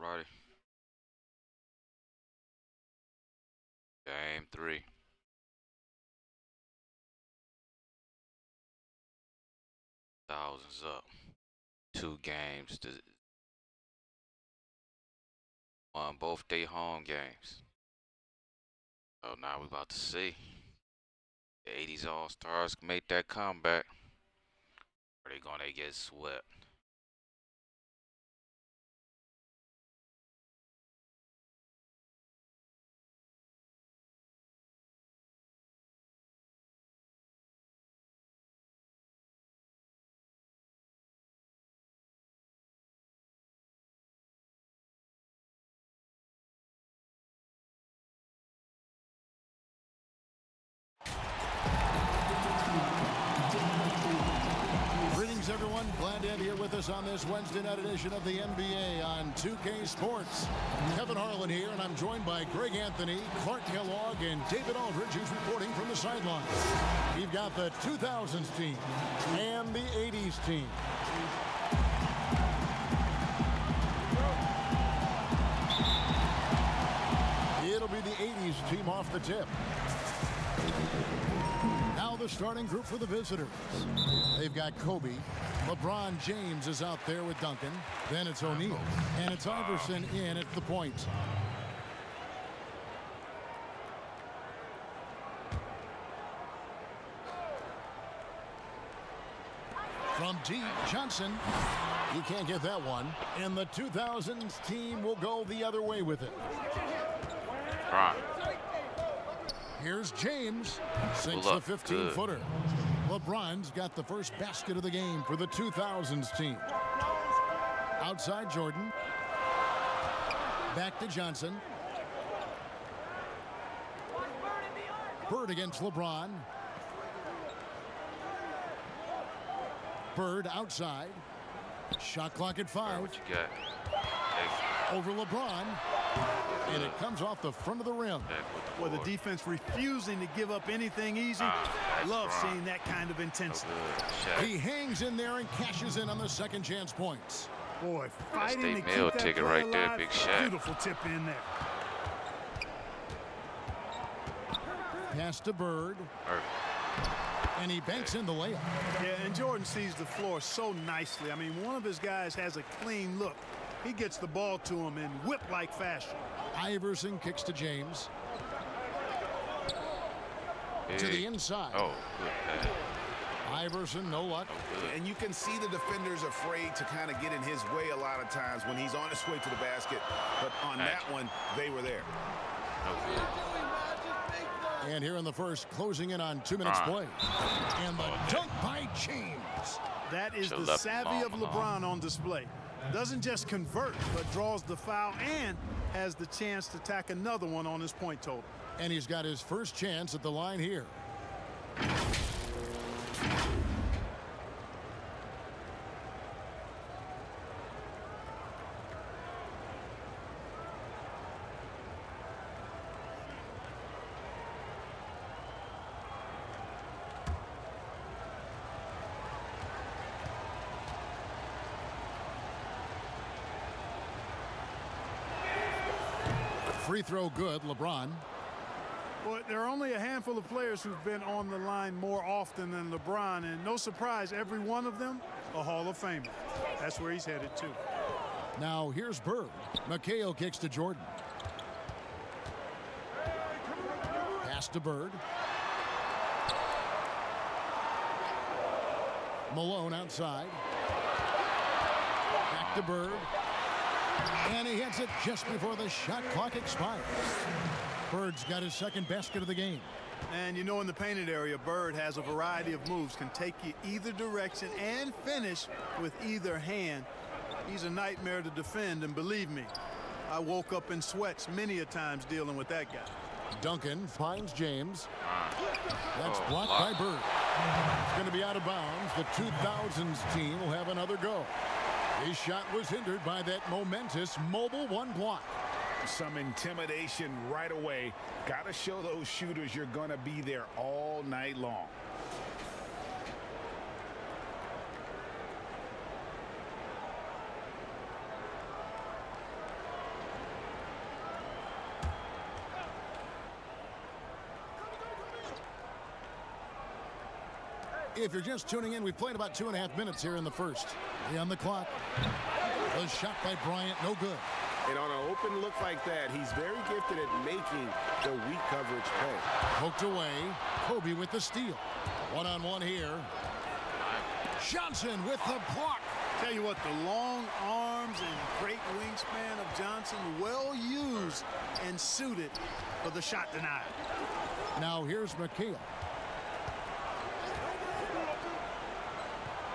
Alrighty. Game 3. Thousands up. 2 games. Won both their home games. So now we about to see. The 80's All-Stars make that comeback. Or they gonna get swept. Greetings, everyone. Glad to have you here with us on this Wednesday night edition of the NBA on 2K Sports. Kevin Harlan here, and I'm joined by Greg Anthony, Clark Kellogg, and David Aldridge, who's reporting from the sidelines. We've got the 2000s team and the 80s team. It'll be the 80s team off the tip. Now the starting group for the visitors. They've got Kobe. LeBron James is out there with Duncan. Then it's O'Neal. And it's Iverson in at the point. From deep, Johnson. You can't get that one. And the 2000s team will go the other way with it. Right. Here's James. Sinks the 15-footer. LeBron's got the first basket of the game for the 2000s team. Outside Jordan. Back to Johnson. Bird against LeBron. Bird outside. Shot clock at 5. What you got? Hey. Over LeBron. And it comes off the front of the rim. Well, the defense refusing to give up anything easy. Love seeing that kind of intensity. He hangs in there and cashes in on the second chance points. Boy, fighting to keep meal that ticket play right there, alive. big shot. Beautiful tip in there. Pass to Bird. And he banks in the layup. Yeah, and Jordan sees the floor so nicely. I mean, one of his guys has a clean look. He gets the ball to him in whip-like fashion. Iverson kicks to James. To the inside. Oh, good pass. Iverson, no luck. And you can see the defenders afraid to kind of get in his way a lot of times when he's on his way to the basket. But on that one, they were there. And here in the first, closing in on 2 minutes play. And the dunk by James. That is the savvy of LeBron on display. Doesn't just convert, but draws the foul and has the chance to tack another one on his point total. And he's got his first chance at the line here. Free throw good, LeBron. Well, there are only a handful of players who've been on the line more often than LeBron, and no surprise, every one of them a Hall of Famer. That's where he's headed to. Now here's Bird. McHale kicks to Jordan. Pass to Bird. Malone outside. Back to Bird. And he hits it just before the shot clock expires. Bird's got his second basket of the game. And you know, in the painted area, Bird has a variety of moves, can take you either direction and finish with either hand. He's a nightmare to defend, and believe me, I woke up in sweats many a times dealing with that guy. Duncan finds James. That's blocked by Bird. It's going to be out of bounds. The 2000s team will have another go. His shot was hindered by that momentous mobile one block. Some intimidation right away. Got to show those shooters you're going to be there all night long. If you're just tuning in, we've played about 2.5 minutes here in the first. On the clock. The shot by Bryant, no good. And on an open look like that, he's very gifted at making the weak coverage pay. Poked away. Kobe with the steal. One-on-one here. Johnson with the block. Tell you what, the long arms and great wingspan of Johnson, well used and suited for the shot denial. Now here's McHale.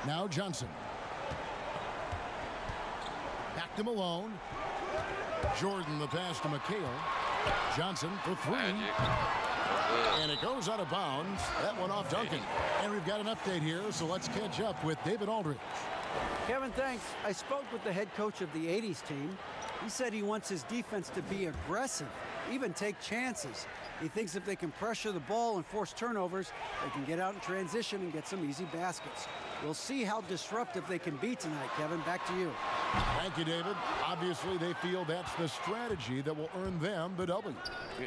Now Johnson. Back to Malone. Jordan the pass to McHale. Johnson for three. And it goes out of bounds. That one off Duncan. And we've got an update here, so let's catch up with David Aldridge. Kevin, thanks. I spoke with the head coach of the 80's team. He said he wants his defense to be aggressive, even take chances. He thinks if they can pressure the ball and force turnovers, they can get out in transition and get some easy baskets. We'll see how disruptive they can be tonight, Kevin. Back to you. Thank you, David. Obviously, they feel that's the strategy that will earn them the W.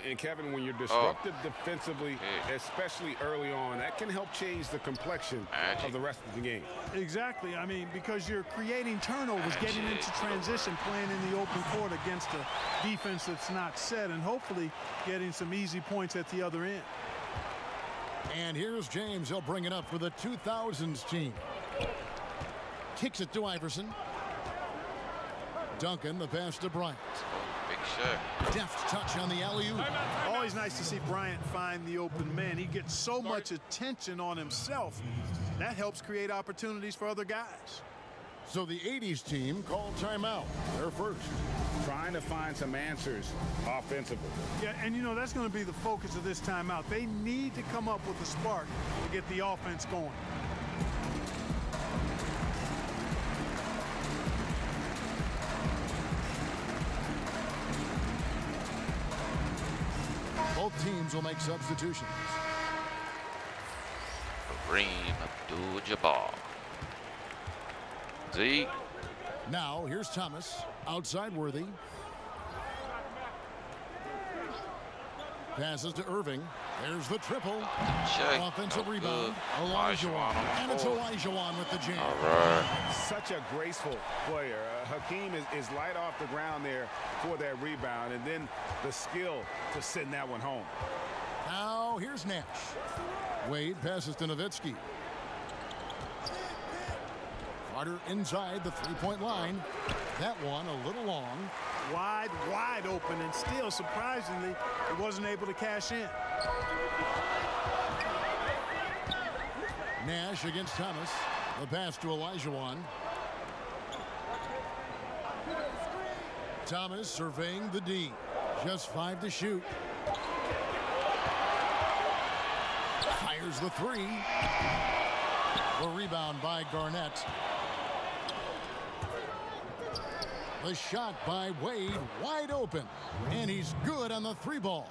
And Kevin, when you're disruptive defensively, especially early on, that can help change the complexion of the rest of the game. Exactly. I mean, because you're creating turnovers, getting into transition, playing in the open court against a defense that's not set, and hopefully getting some easy points at the other end. And here's James. He'll bring it up for the 2000's team. Kicks it to Iverson. Duncan, the pass to Bryant. Big shot. Deft touch on the alley-oop. Always nice to see Bryant find the open man. He gets so much attention on himself. That helps create opportunities for other guys. So the 80's team called timeout. They're first. Trying to find some answers offensively. Yeah, and you know, that's going to be the focus of this timeout. They need to come up with a spark to get the offense going. Both teams will make substitutions. Kareem Abdul-Jabbar. Z. Now, here's Thomas. Outside Worthy. Passes to Irving. There's the triple. Check. Offensive No rebound. good. Olajuwon. And it's Oh. Olajuwon with the jam. All right. Such a graceful player. Hakeem is light off the ground there for that rebound, and then the skill to send that one home. Now, here's Nash. Wade passes to Nowitzki. Carter inside the three-point line. That one a little long. Wide open, and still, surprisingly, he wasn't able to cash in. Nash against Thomas. The pass to Olajuwon. Thomas surveying the D. Just 5 to shoot. Fires the three. The rebound by Garnett. The shot by Wade, wide open. And he's good on the three ball.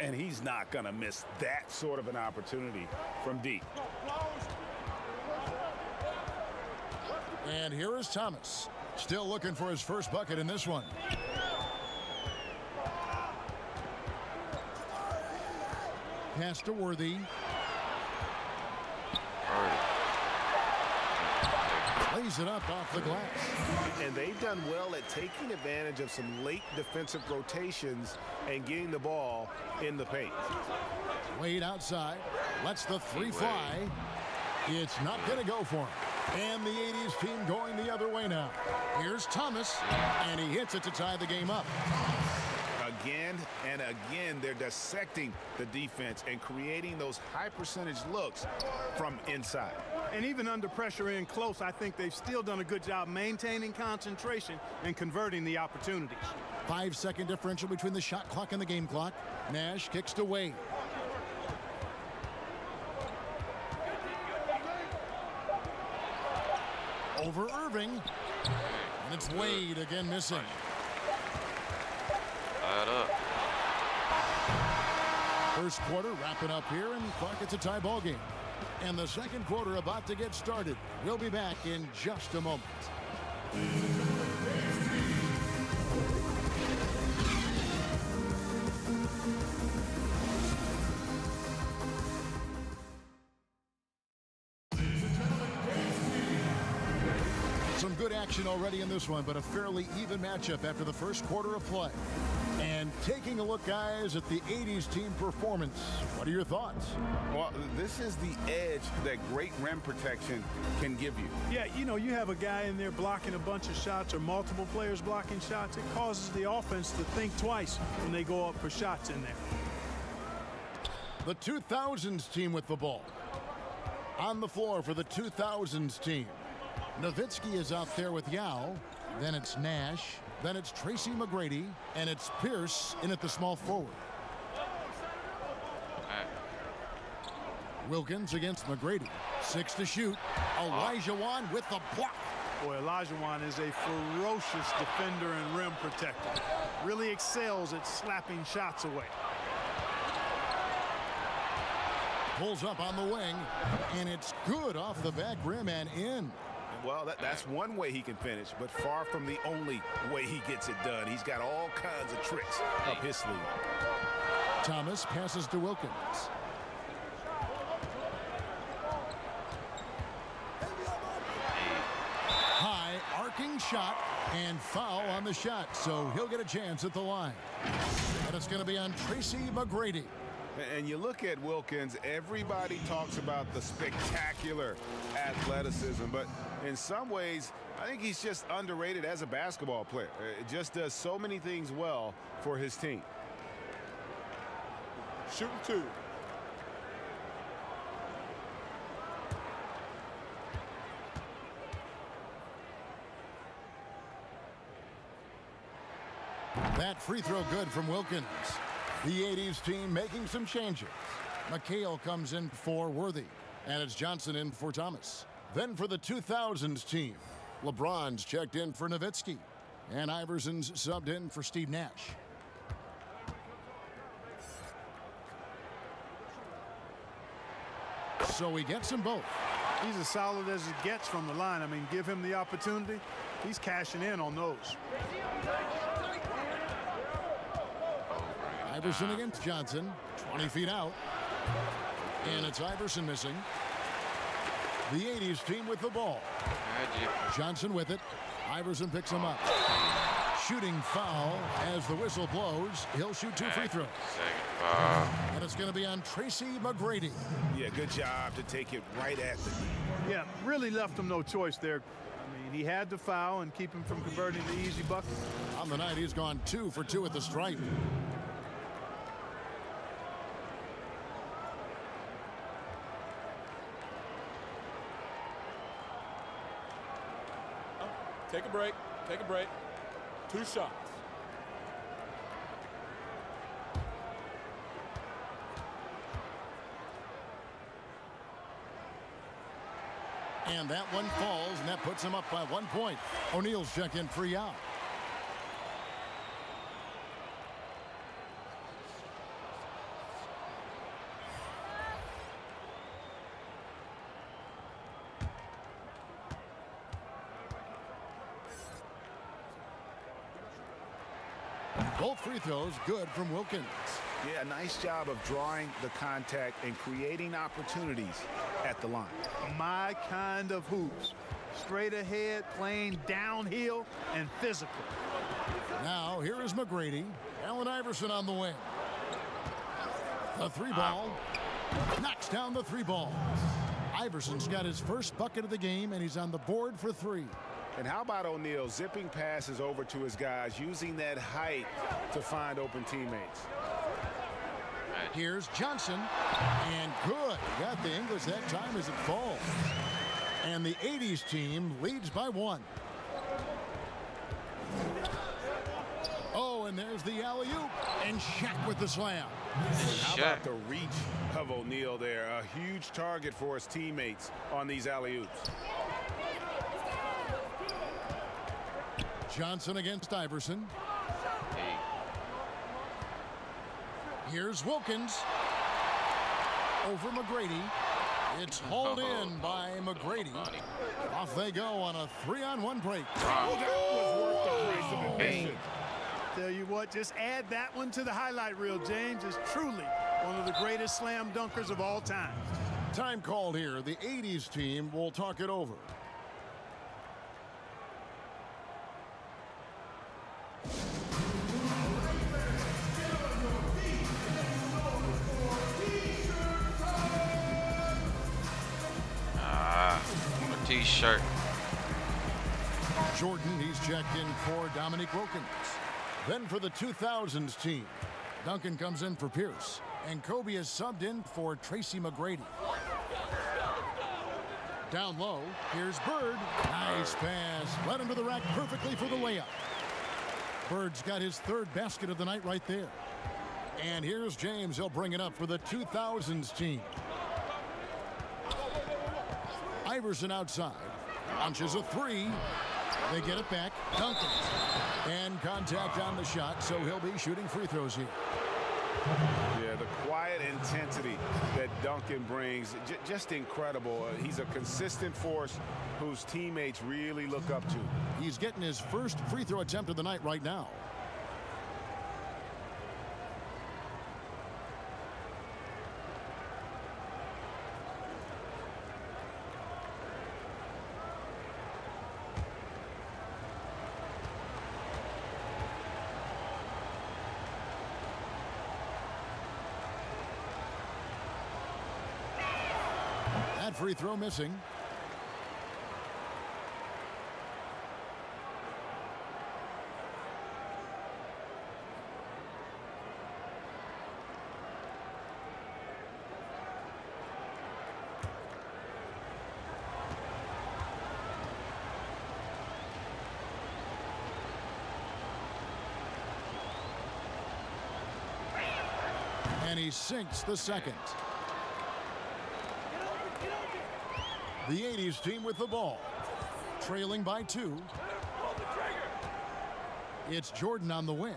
And he's not going to miss that sort of an opportunity from deep. And here is Thomas. Still looking for his first bucket in this one. Pass to Worthy. Lays it up off the glass. And they've done well at taking advantage of some late defensive rotations and getting the ball in the paint. Wade outside. Lets the three fly. It's not going to go for him. And the 80's team going the other way now. Here's Thomas. And he hits it to tie the game up. Again and again, they're dissecting the defense and creating those high percentage looks from inside. And even under pressure in close, I think they've still done a good job maintaining concentration and converting the opportunities. 5-second differential between the shot clock and the game clock. Nash kicks to Wade. Over Irving. And it's Wade again missing. Up. First quarter wrapping up here, and Clark, it's a tie ball game. And the second quarter about to get started. We'll be back in just a moment. Some good action already in this one, but a fairly even matchup after the first quarter of play. And taking a look, guys, at the 80s team performance, what are your thoughts? Well, this is the edge that great rim protection can give you. Yeah, you know, you have a guy in there blocking a bunch of shots or multiple players blocking shots. It causes the offense to think twice when they go up for shots in there. The 2000s team with the ball. On the floor for the 2000s team. Nowitzki is out there with Yao. Then it's Nash. Then it's Tracy McGrady. And it's Pierce in at the small forward. Wilkins against McGrady. 6 to shoot. Elijah Wan with the block. Boy, Elijah Wan is a ferocious defender and rim protector. Really excels at slapping shots away. Pulls up on the wing, and it's good off the back rim and in. Well, that's one way he can finish, but far from the only way he gets it done. He's got all kinds of tricks up his sleeve. Thomas passes to Wilkins. High arcing shot and foul on the shot, so he'll get a chance at the line. And it's going to be on Tracy McGrady. And you look at Wilkins, everybody talks about the spectacular athleticism, but in some ways, I think he's just underrated as a basketball player. It just does so many things well for his team. Shooting 2. That free throw good from Wilkins. The 80s team making some changes. McHale comes in for Worthy, and it's Johnson in for Thomas. Then for the 2000s team, LeBron's checked in for Nowitzki, and Iverson's subbed in for Steve Nash. So he gets them both. He's as solid as it gets from the line. I mean, give him the opportunity. He's cashing in on those. Iverson against Johnson, 20 feet out. And it's Iverson missing. The 80s team with the ball. Johnson with it. Iverson picks him up. Shooting foul as the whistle blows. He'll shoot 2 free throws. And it's going to be on Tracy McGrady. Yeah, good job to take it right at the knee. Yeah, really left him no choice there. I mean, he had to foul and keep him from converting the easy bucket. On the night, he's gone 2 for 2 at the stripe. Take a break. Take a break. 2 shots. And that one falls, and that puts him up by 1 point. O'Neal's checked in for Yao. Both free throws good from Wilkins. Yeah, nice job of drawing the contact and creating opportunities at the line. My kind of hoops. Straight ahead, playing downhill, and physical. Now, here is McGrady. Allen Iverson on the wing. The 3-ball. Knocks down the 3-ball. Iverson's got his first bucket of the game, and he's on the board for 3. And how about O'Neal zipping passes over to his guys, using that height to find open teammates. Here's Johnson, and good. Got the English that time as it falls. And the 80s team leads by 1. Oh, and there's the alley-oop, and Shaq with the slam. How about the reach of O'Neal there? A huge target for his teammates on these alley-oops. Johnson against Iverson. Here's Wilkins. Over McGrady. It's hauled in by McGrady. Off they go on a 3-on-1 break. Oh, that was worth the price of admission. Tell you what, just add that one to the highlight reel, James. Is truly one of the greatest slam dunkers of all time. Time called here. The 80s team will talk it over. T-shirt. Jordan, he's checked in for Dominique Wilkins. Then for the 2000's team, Duncan comes in for Pierce. And Kobe is subbed in for Tracy McGrady. Down low, here's Bird. Nice pass. Led him to the rack perfectly for the layup. Bird's got his third basket of the night right there. And here's James. He'll bring it up for the 2000's team. Iverson outside. Launches a three. They get it back. Duncan. And contact on the shot, so he'll be shooting free throws here. Yeah, the quiet intensity that Duncan brings, just incredible. He's a consistent force whose teammates really look up to. He's getting his first free throw attempt of the night right now. That free throw missing. And he sinks the second. The 80's team with the ball, trailing by 2. It's Jordan on the wing.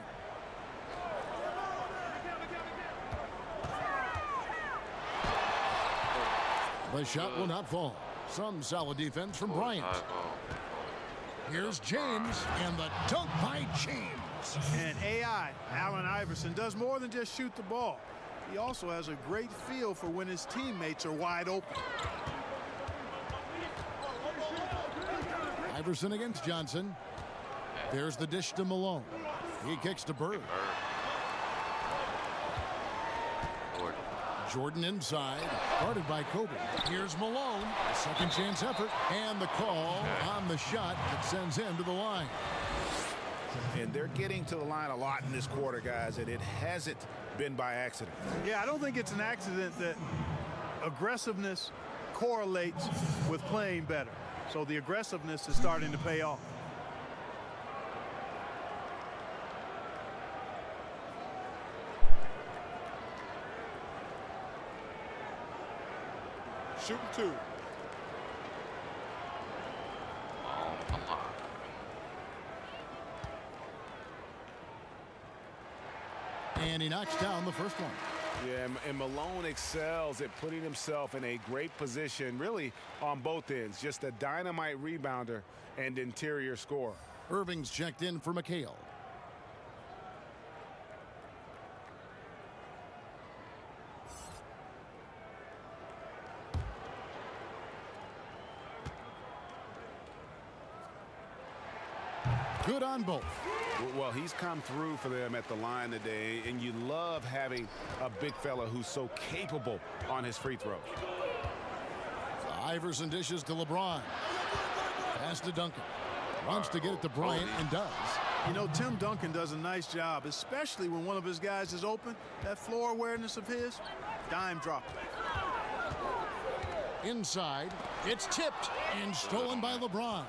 The shot will not fall. Some solid defense from Bryant. Here's James, and the dunk by James. And AI, Allen Iverson, does more than just shoot the ball. He also has a great feel for when his teammates are wide open. Iverson against Johnson. There's the dish to Malone. He kicks to Bird. Jordan inside, guarded by Kobe. Here's Malone, a second chance effort, and the call on the shot that sends him to the line. And they're getting to the line a lot in this quarter, guys, and it hasn't been by accident. Yeah, I don't think it's an accident that aggressiveness correlates with playing better. So the aggressiveness is starting to pay off. Shooting 2. And he knocks down the first one. Yeah, and Malone excels at putting himself in a great position, really on both ends. Just a dynamite rebounder and interior scorer. Irving's checked in for McHale. Good on both. Well, he's come through for them at the line today, and you love having a big fella who's so capable on his free throws. Iverson dishes to LeBron. Pass to Duncan. Wants to get it to Bryant and does. You know, Tim Duncan does a nice job, especially when one of his guys is open. That floor awareness of his, dime drop. Inside, it's tipped and stolen by LeBron.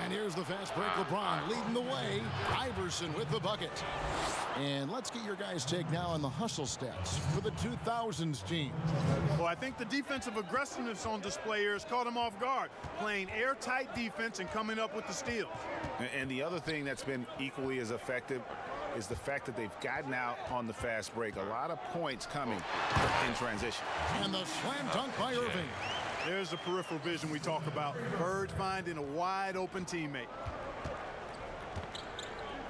And here's the fast break. LeBron leading the way. Iverson with the bucket. And let's get your guys' take now on the hustle stats for the 2000's team. Well, I think the defensive aggressiveness on display here has caught him off guard, playing airtight defense and coming up with the steals. And the other thing that's been equally as effective is the fact that they've gotten out on the fast break. A lot of points coming in transition. And the slam dunk by Irving. There's the peripheral vision we talk about. Bird finding a wide open teammate.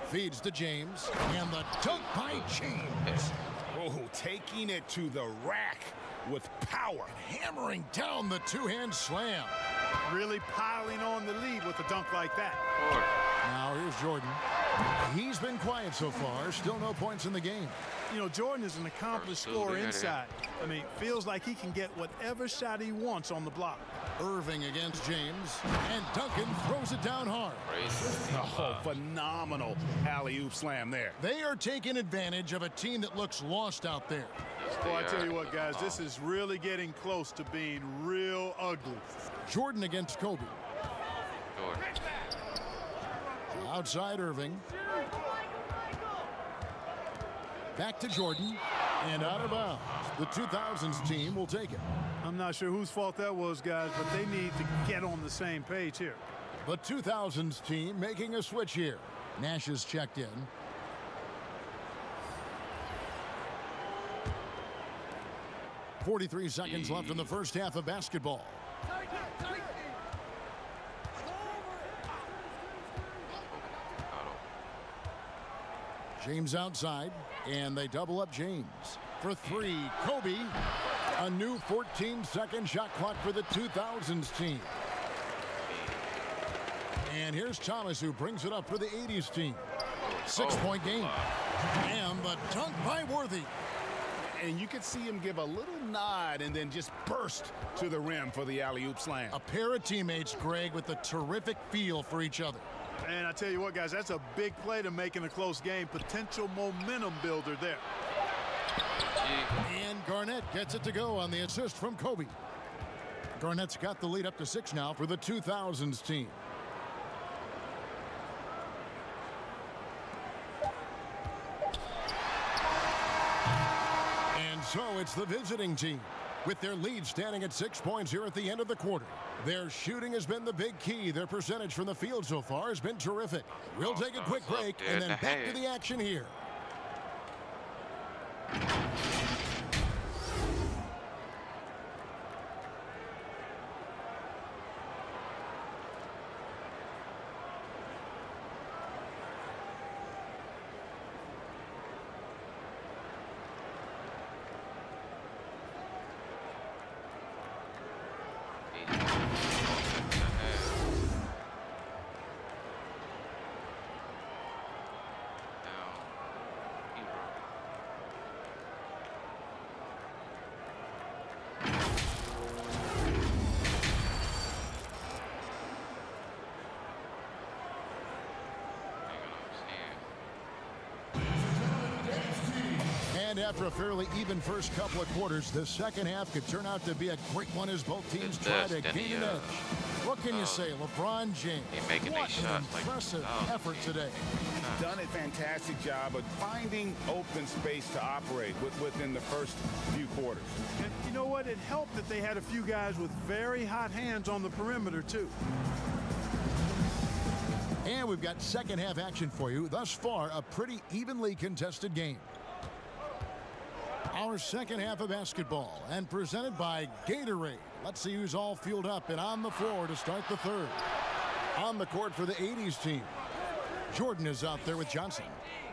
Feeds to James. And the dunk by James. Oh, taking it to the rack with power. Hammering down the two-hand slam. Really piling on the lead with a dunk like that. Now here's Jordan. He's been quiet so far. Still no points in the game. You know, Jordan is an accomplished scorer inside. I mean, feels like he can get whatever shot he wants on the block. Irving against James. And Duncan throws it down hard. Oh, phenomenal alley-oop slam there. They are taking advantage of a team that looks lost out there. Boy, I tell you what, guys, this is really getting close to being real ugly. Jordan against Kobe. Jordan. Outside Irving. Back to Jordan. And out of bounds. The 2000s team will take it. I'm not sure whose fault that was, guys, but they need to get on the same page here. The 2000s team making a switch here. Nash is checked in. .43 seconds left in the first half of basketball. James outside, and they double up James. For three, Kobe. A new 14-second shot clock for the 2000s team. And here's Thomas, who brings it up for the 80s team. 6-point game. And the dunk by Worthy. And you could see him give a little nod and then just burst to the rim for the alley-oop slam. A pair of teammates, Greg, with a terrific feel for each other. And I tell you what, guys, that's a big play to make in a close game. Potential momentum builder there. And Garnett gets it to go on the assist from Kobe. Garnett's got the lead up to 6 now for the 2000s team. And so it's the visiting team with their lead standing at 6 points here at the end of the quarter. Their shooting has been the big key. Their percentage from the field so far has been terrific. We'll take a quick break and then back to the action here. And after a fairly even first couple of quarters, the second half could turn out to be a great one as both teams try to gain an edge. What can you say, LeBron James? Making What these an shots like impressive effort today. Done a fantastic job of finding open space to operate within the first few quarters. And you know what? It helped that they had a few guys with very hot hands on the perimeter, too. And we've got second half action for you. Thus far, a pretty evenly contested game. Our second half of basketball, and presented by Gatorade. Let's see who's all fueled up and on the floor to start the third. On the court for the 80s team, Jordan is out there with Johnson.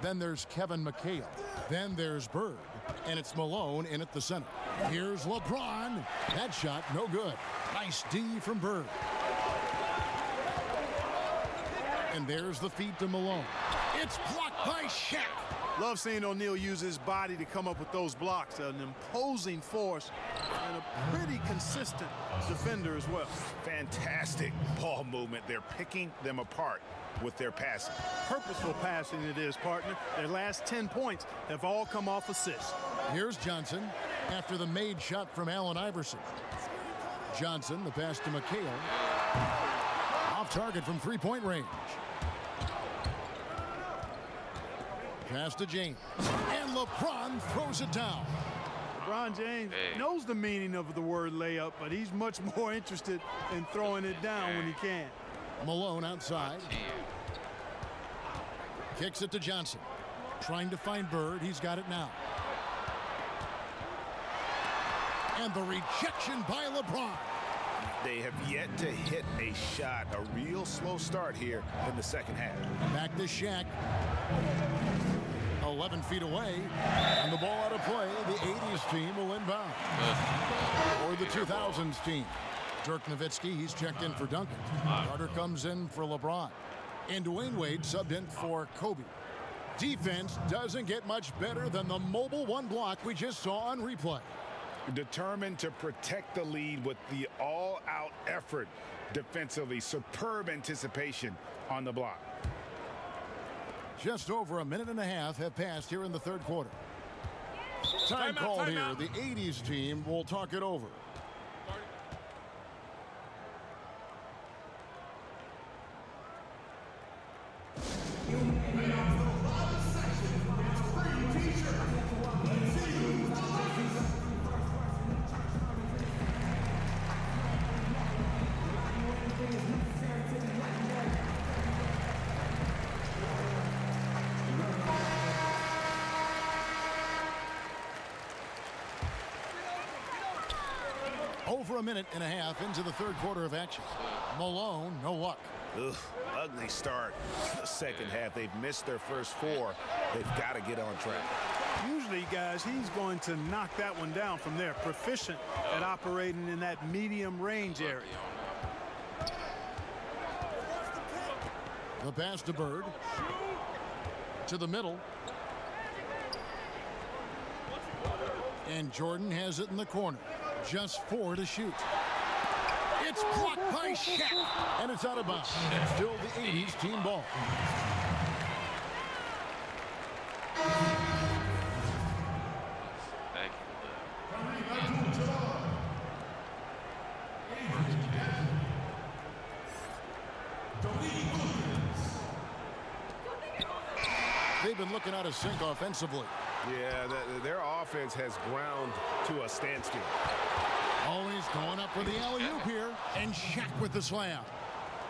Then there's Kevin McHale. Then there's Bird. And it's Malone in at the center. Here's LeBron. That shot, no good. Nice D from Bird. And there's the feed to Malone. It's blocked by Shaq. Love seeing O'Neal use his body to come up with those blocks. An imposing force and a pretty consistent defender as well. Fantastic ball movement. They're picking them apart with their passing. Purposeful passing it is, partner. Their last 10 points have all come off assists. Here's Johnson after the made shot from Allen Iverson. Johnson, the pass to McHale. Off target from three-point range. Pass to James. And LeBron throws it down. LeBron James knows the meaning of the word layup, but he's much more interested in throwing it down when he can. Malone outside. Kicks it to Johnson. Trying to find Bird. He's got it now. And the rejection by LeBron. They have yet to hit a shot. A real slow start here in the second half. Back to Shaq. 11 feet away. And the ball out of play. The 80s team will inbound. Or the 2000s team. Dirk Nowitzki, he's checked in for Duncan. Carter comes in for LeBron. And Dwayne Wade subbed in for Kobe. Defense doesn't get much better than the mobile one block we just saw on replay. Determined to protect the lead with the all-out effort defensively. Superb anticipation on the block. Just over a minute and a half have passed here in the third quarter. Time called here. The 80s team will talk it over. Over a minute and a half into the third quarter of action. Malone, no luck. Ugh, ugly start. The second half, they've missed their first four. They've got to get on track. Usually, guys, he's going to knock that one down from there. Proficient at operating in that medium range area. The pass to Bird. To the middle. And Jordan has it in the corner. Just 4 to shoot. It's blocked by Shaq. And it's out of bounds. Still the 80s team ball. They've been looking out of sync offensively. Yeah, their offense has ground to a standstill. Always going up for the alley-oop here. And Shaq with the slam.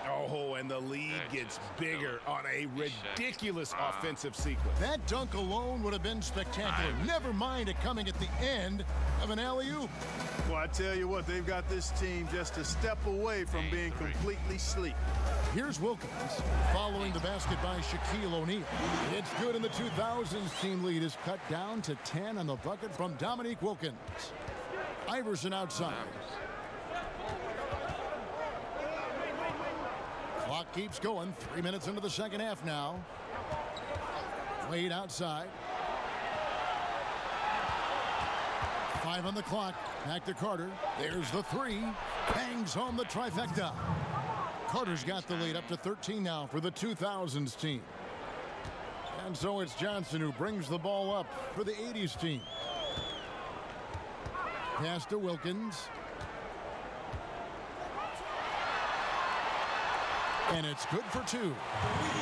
Oh, and the lead gets bigger on a ridiculous offensive sequence. That dunk alone would have been spectacular. Never mind it coming at the end of an alley-oop. Well, I tell you what, they've got this team just a step away from being completely sleep. Here's Wilkins following the basket by Shaquille O'Neal. It's good, and the 2000s team lead is cut down to 10 on the bucket from Dominique Wilkins. Iverson outside. Clock keeps going. 3 minutes into the second half now. Wade outside. 5 on the clock. Back to Carter. There's the three. Bangs home the trifecta. Carter's got the lead up to 13 now for the 2000s team. And so it's Johnson who brings the ball up for the 80s team. Pass to Wilkins. And it's good for 2.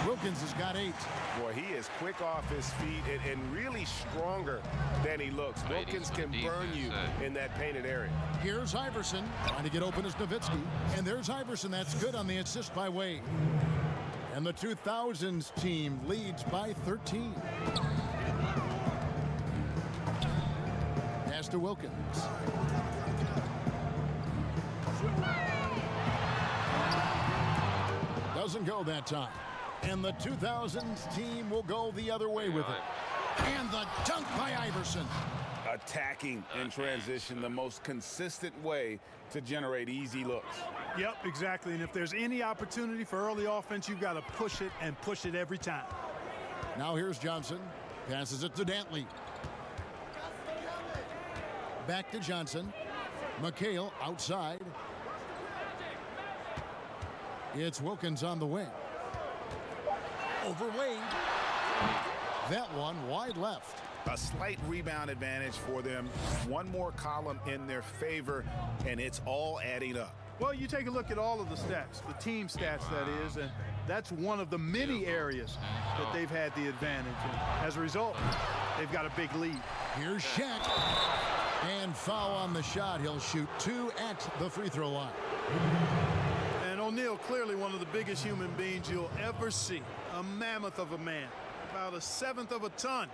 Wilkins has got 8. Boy, he is quick off his feet and really stronger than he looks. Wilkins can burn you in that painted area. Here's Iverson trying to get open as Nowitzki. And there's Iverson. That's good on the assist by Wade. And the 2000s team leads by 13. Pass to Wilkins. Doesn't go that time. And the 2000s team will go the other way with it. And the dunk by Iverson. Attacking in transition, the most consistent way to generate easy looks. Yep, exactly. And if there's any opportunity for early offense, you've got to push it and push it every time. Now here's Johnson. Passes it to Dantley. Back to Johnson. McHale outside. It's Wilkins on the wing. Over Wade. That one wide left. A slight rebound advantage for them. One more column in their favor, and it's all adding up. Well, you take a look at all of the stats, the team stats, that is, and that's one of the many areas that they've had the advantage. And as a result, they've got a big lead. Here's Shaq. And foul on the shot. He'll shoot 2 at the free throw line. And O'Neal, clearly one of the biggest human beings you'll ever see. A mammoth of a man. About 1/7 of a ton.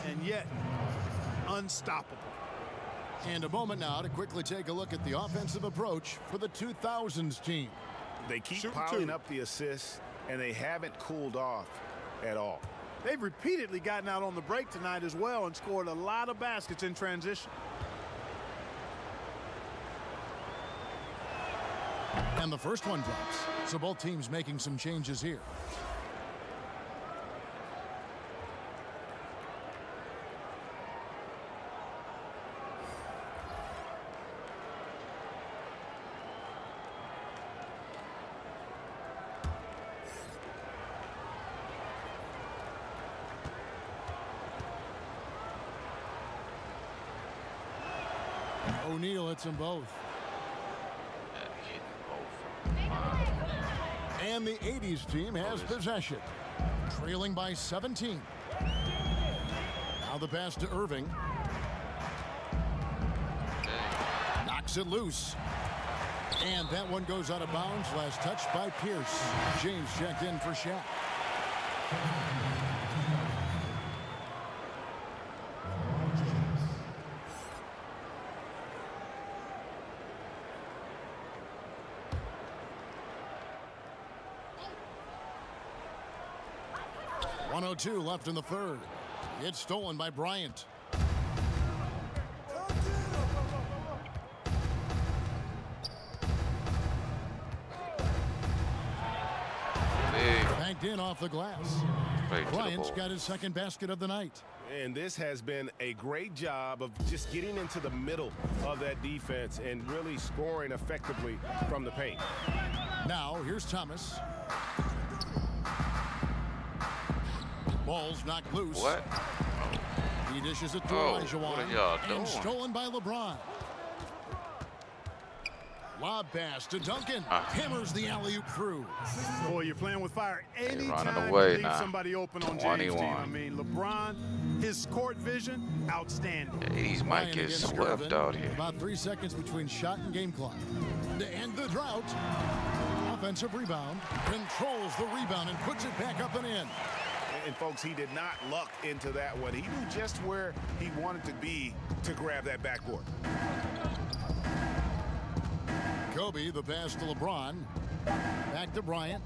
And yet, unstoppable. And a moment now to quickly take a look at the offensive approach for the 2000s team. They keep piling up the assists, and they haven't cooled off at all. They've repeatedly gotten out on the break tonight as well and scored a lot of baskets in transition. And the first one drops. So both teams making some changes here. O'Neal hits them both. And the 80's team has possession, trailing by 17. Now the pass to Irving. Knocks it loose. And that one goes out of bounds. Last touch by Pierce. James checked in for Shaq. .102 left in the third. It's stolen by Bryant. Banked in off the glass. Bryant's got his second basket of the night. And this has been a great job of just getting into the middle of that defense and really scoring effectively from the paint. Now here's Thomas. Ball's knocked loose. What? He dishes it to What are y'all doing? and stolen by LeBron. Lob pass to Duncan. Hammers the alley-oop through. Boy, you're playing with fire. Anytime away you leave now. somebody open on James' 21. team. I mean, LeBron, his court vision, outstanding. Yeah, these might Bryant get against swept Irvin. out here. About 3 seconds between shot and game clock. To end the drought. Offensive rebound. Controls the rebound and puts it back up and in. And folks, he did not luck into that one. He knew just where he wanted to be to grab that backboard. Kobe, the pass to LeBron. Back to Bryant.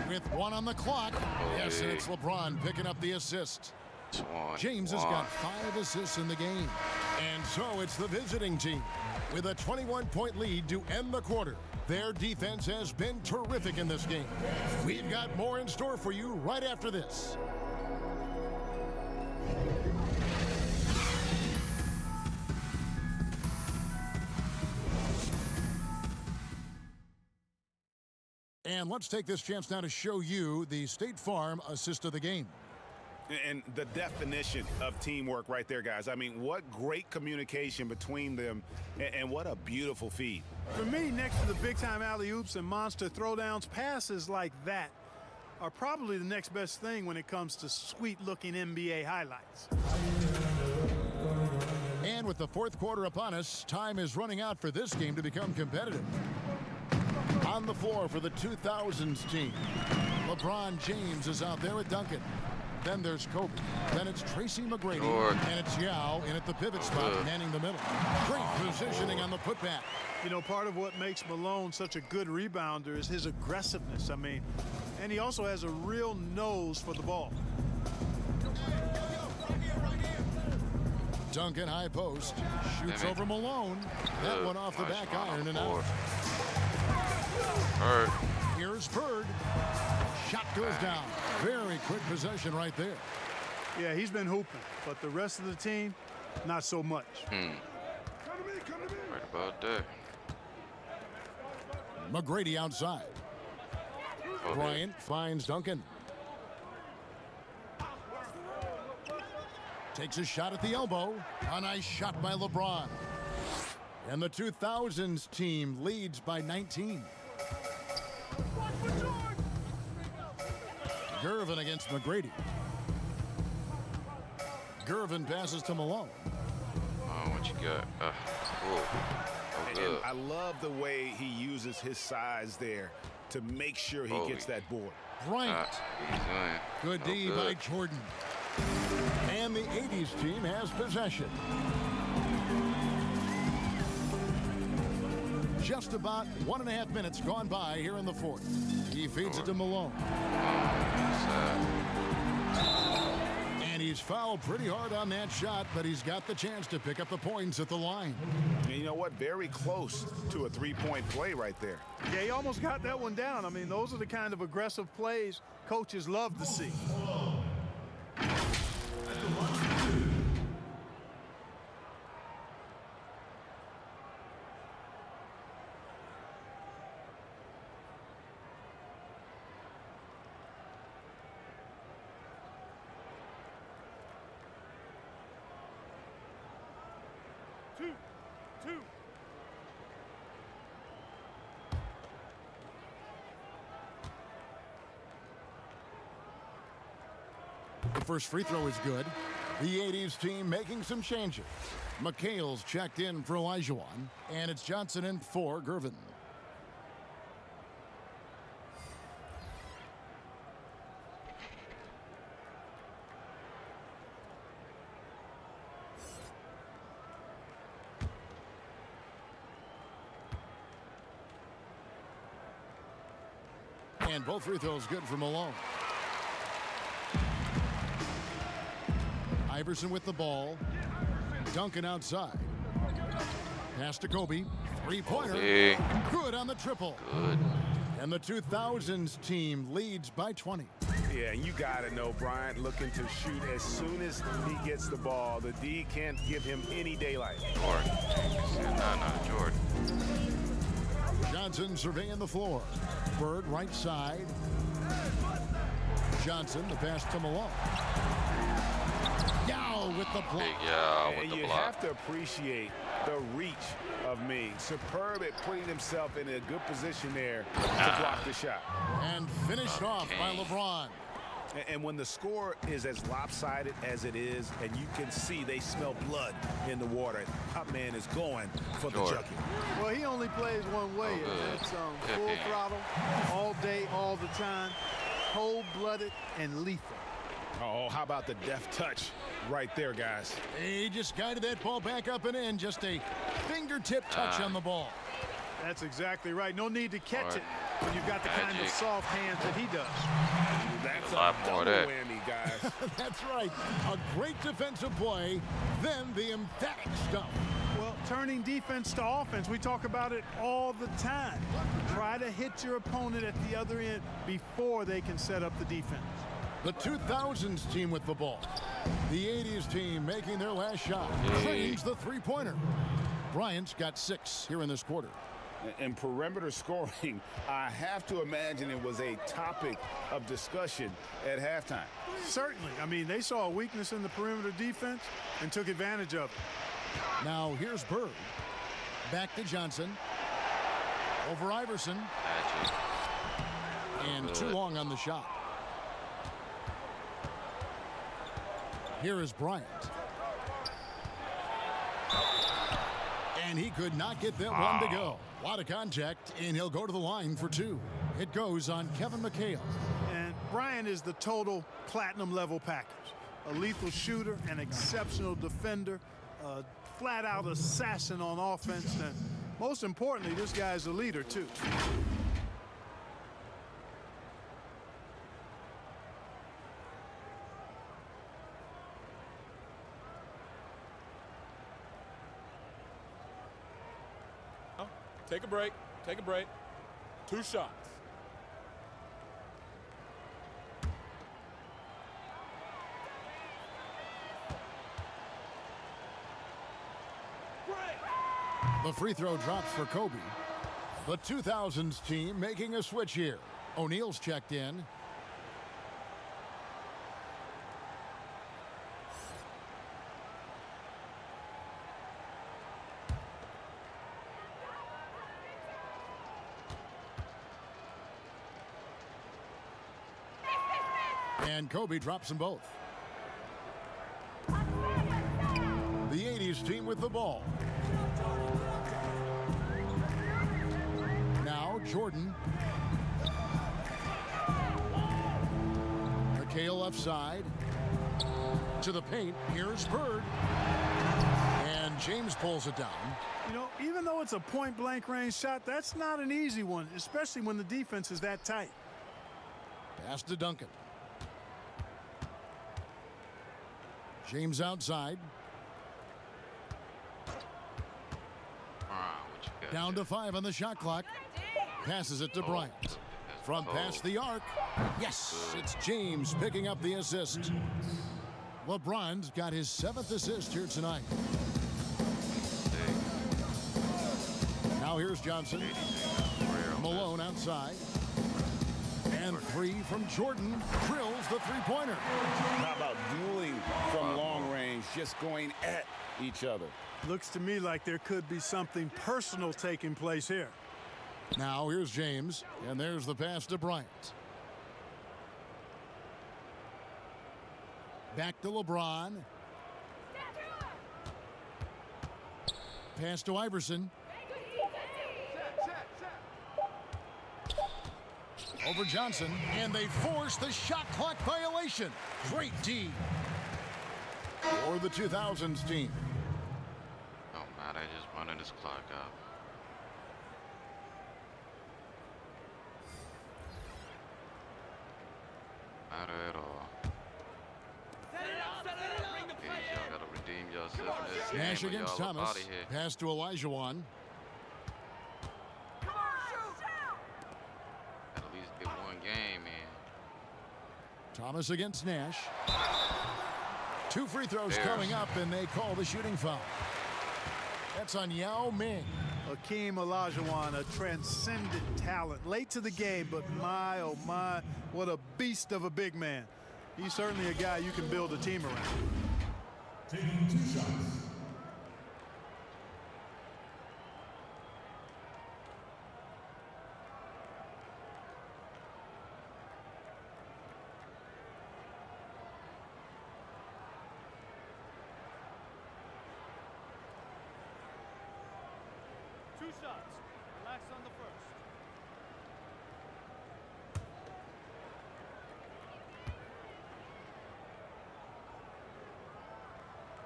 With 1 on the clock. Yes, and it's LeBron picking up the assist. James has got 5 assists in the game. And so it's the visiting team with a 21-point lead to end the quarter. Their defense has been terrific in this game. We've got more in store for you right after this. And let's take this chance now to show you the State Farm assist of the game. And the definition of teamwork right there, guys. I mean, what great communication between them, and what a beautiful feed. For me, next to the big-time alley-oops and monster throwdowns, passes like that are probably the next best thing when it comes to sweet-looking NBA highlights. And with the fourth quarter upon us, time is running out for this game to become competitive. On the floor for the 2000's team, LeBron James is out there with Duncan. Then there's Kobe. Then it's Tracy McGrady. And it's Yao in at the pivot spot, manning the middle. Great positioning on the putback. You know, part of what makes Malone such a good rebounder is his aggressiveness. I mean, and he also has a real nose for the ball. Duncan high post. Shoots over Malone. That one off the back iron and out. Here's Bird. Shot goes down. Very quick possession right there. Yeah, he's been hooping, but the rest of the team, not so much. Right about that. McGrady outside. Bryant finds Duncan. Takes a shot at the elbow. A nice shot by LeBron. And the 2000's team leads by 19. Gervin against McGrady. Gervin passes to Malone. Oh, what you got? And I love the way he uses his size there to make sure he gets that board. Bryant. Good D by Jordan. And the 80's team has possession. Just about 1.5 minutes gone by here in the fourth. He feeds it to Malone. And he's fouled pretty hard on that shot, but he's got the chance to pick up the points at the line. And you know what? Very close to a three-point play right there. Yeah, he almost got that one down. I mean, those are the kind of aggressive plays coaches love to see. The first free throw is good. The 80's team making some changes. McHale's checked in for Olajuwon, and it's Johnson in for Gervin. And both free throws good for Malone. Iverson with the ball. Duncan outside. Pass to Kobe. Three-pointer. Good on the triple. Good. And the 2000's team leads by 20. Yeah, you got to know Bryant looking to shoot as soon as he gets the ball. The D can't give him any daylight. Jordan. No, Jordan. Johnson surveying the floor. Bird right side. Johnson, the pass to Malone. Yao with the block. Big Yao with And the you block. have to appreciate the reach of me. Superb at putting himself in a good position there to block the shot. And finished off by LeBron. And when the score is as lopsided as it is, and you can see they smell blood in the water, that man is going for the Jordan. junkie. Well, he only plays one way, Oh, and good. that's Good full game. throttle, all day, all the time, cold-blooded and lethal. Oh, how about the deft touch right there, guys? He just guided that ball back up and in. Just a fingertip touch on the ball. That's exactly right. No need to catch Right. it when you've got the kind of Magic. soft hands that he does. That's A lot more of double that. whammy, guys. That's right. A great defensive play, then the emphatic stuff. Well, turning defense to offense, we talk about it all the time. Try to hit your opponent at the other end before they can set up the defense. The 2000's team with the ball. The 80's team making their last shot. Hey. Trains the three-pointer. Bryant's got 6 here in this quarter. And perimeter scoring, I have to imagine it was a topic of discussion at halftime. Certainly. I mean, they saw a weakness in the perimeter defense and took advantage of it. Now here's Bird. Back to Johnson. Over Iverson. Magic. And Good. too long on the shot. Here is Bryant. And he could not get that one to go. A lot of contact, and he'll go to the line for 2. It goes on Kevin McHale. And Bryant is the total platinum level package. A lethal shooter, an exceptional defender, a flat-out assassin on offense, and most importantly, this guy's a leader too. Take a break. Take a break. 2 shots. The free throw drops for Kobe. The 2000's team making a switch here. O'Neal's checked in. And Kobe drops them both. The 80's team with the ball. Now Jordan. McHale left side. To the paint. Here's Bird. And James pulls it down. You know, even though it's a point-blank range shot, that's not an easy one, especially when the defense is that tight. Pass to Duncan. James outside. What you got Down there? to 5 on the shot clock. Passes it to Bryant. That's From cold. past the arc. Yes, it's James picking up the assist. LeBron's got his 7th assist here tonight. Now here's Johnson. Malone outside. And 3 from Jordan. Drills the three-pointer. How about dueling from long range, just going at each other? Looks to me like there could be something personal taking place here. Now here's James. And there's the pass to Bryant. Back to LeBron. Pass to Iverson. Over Johnson, and they force the shot clock violation. Great D. For the 2000s team. Oh man, they just running this clock out. Not at all. Yeah, y'all gotta redeem yourself in this Nash game or against y'all up Thomas. outta here. Pass to Elijah. Gotta at least get one game in. Thomas against Nash. 2 free throws There. coming up, and they call the shooting foul. That's on Yao Ming. Hakeem Olajuwon, a transcendent talent. Late to the game, but my, oh my, what a beast of a big man. He's certainly a guy you can build a team around. Taking 2 shots. Relax on the first.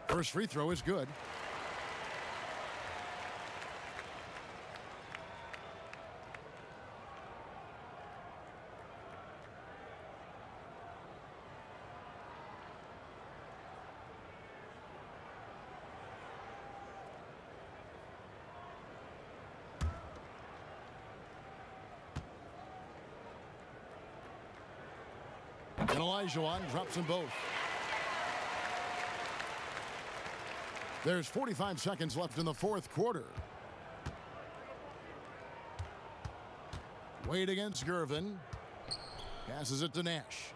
First free throw is good. And Elijah drops them both. There's 45 seconds left in the 4th quarter. Wade against Gervin. Passes it to Nash.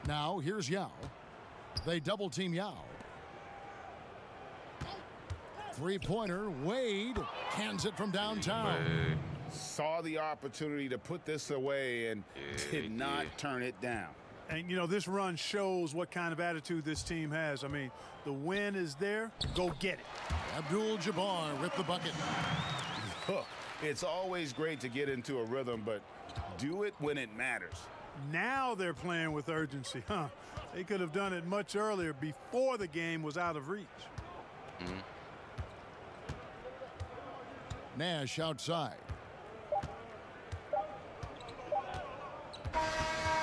Now here's Yao. They double team Yao. 3-pointer. Wade cans it from downtown. Hey, Saw the opportunity to put this away and he did not did. turn it down. And, you know, this run shows what kind of attitude this team has. I mean, the win is there. Go get it. Abdul-Jabbar with the bucket. Look, it's always great to get into a rhythm, but do it when it matters. Now they're playing with urgency, huh? They could have done it much earlier before the game was out of reach. Nash outside.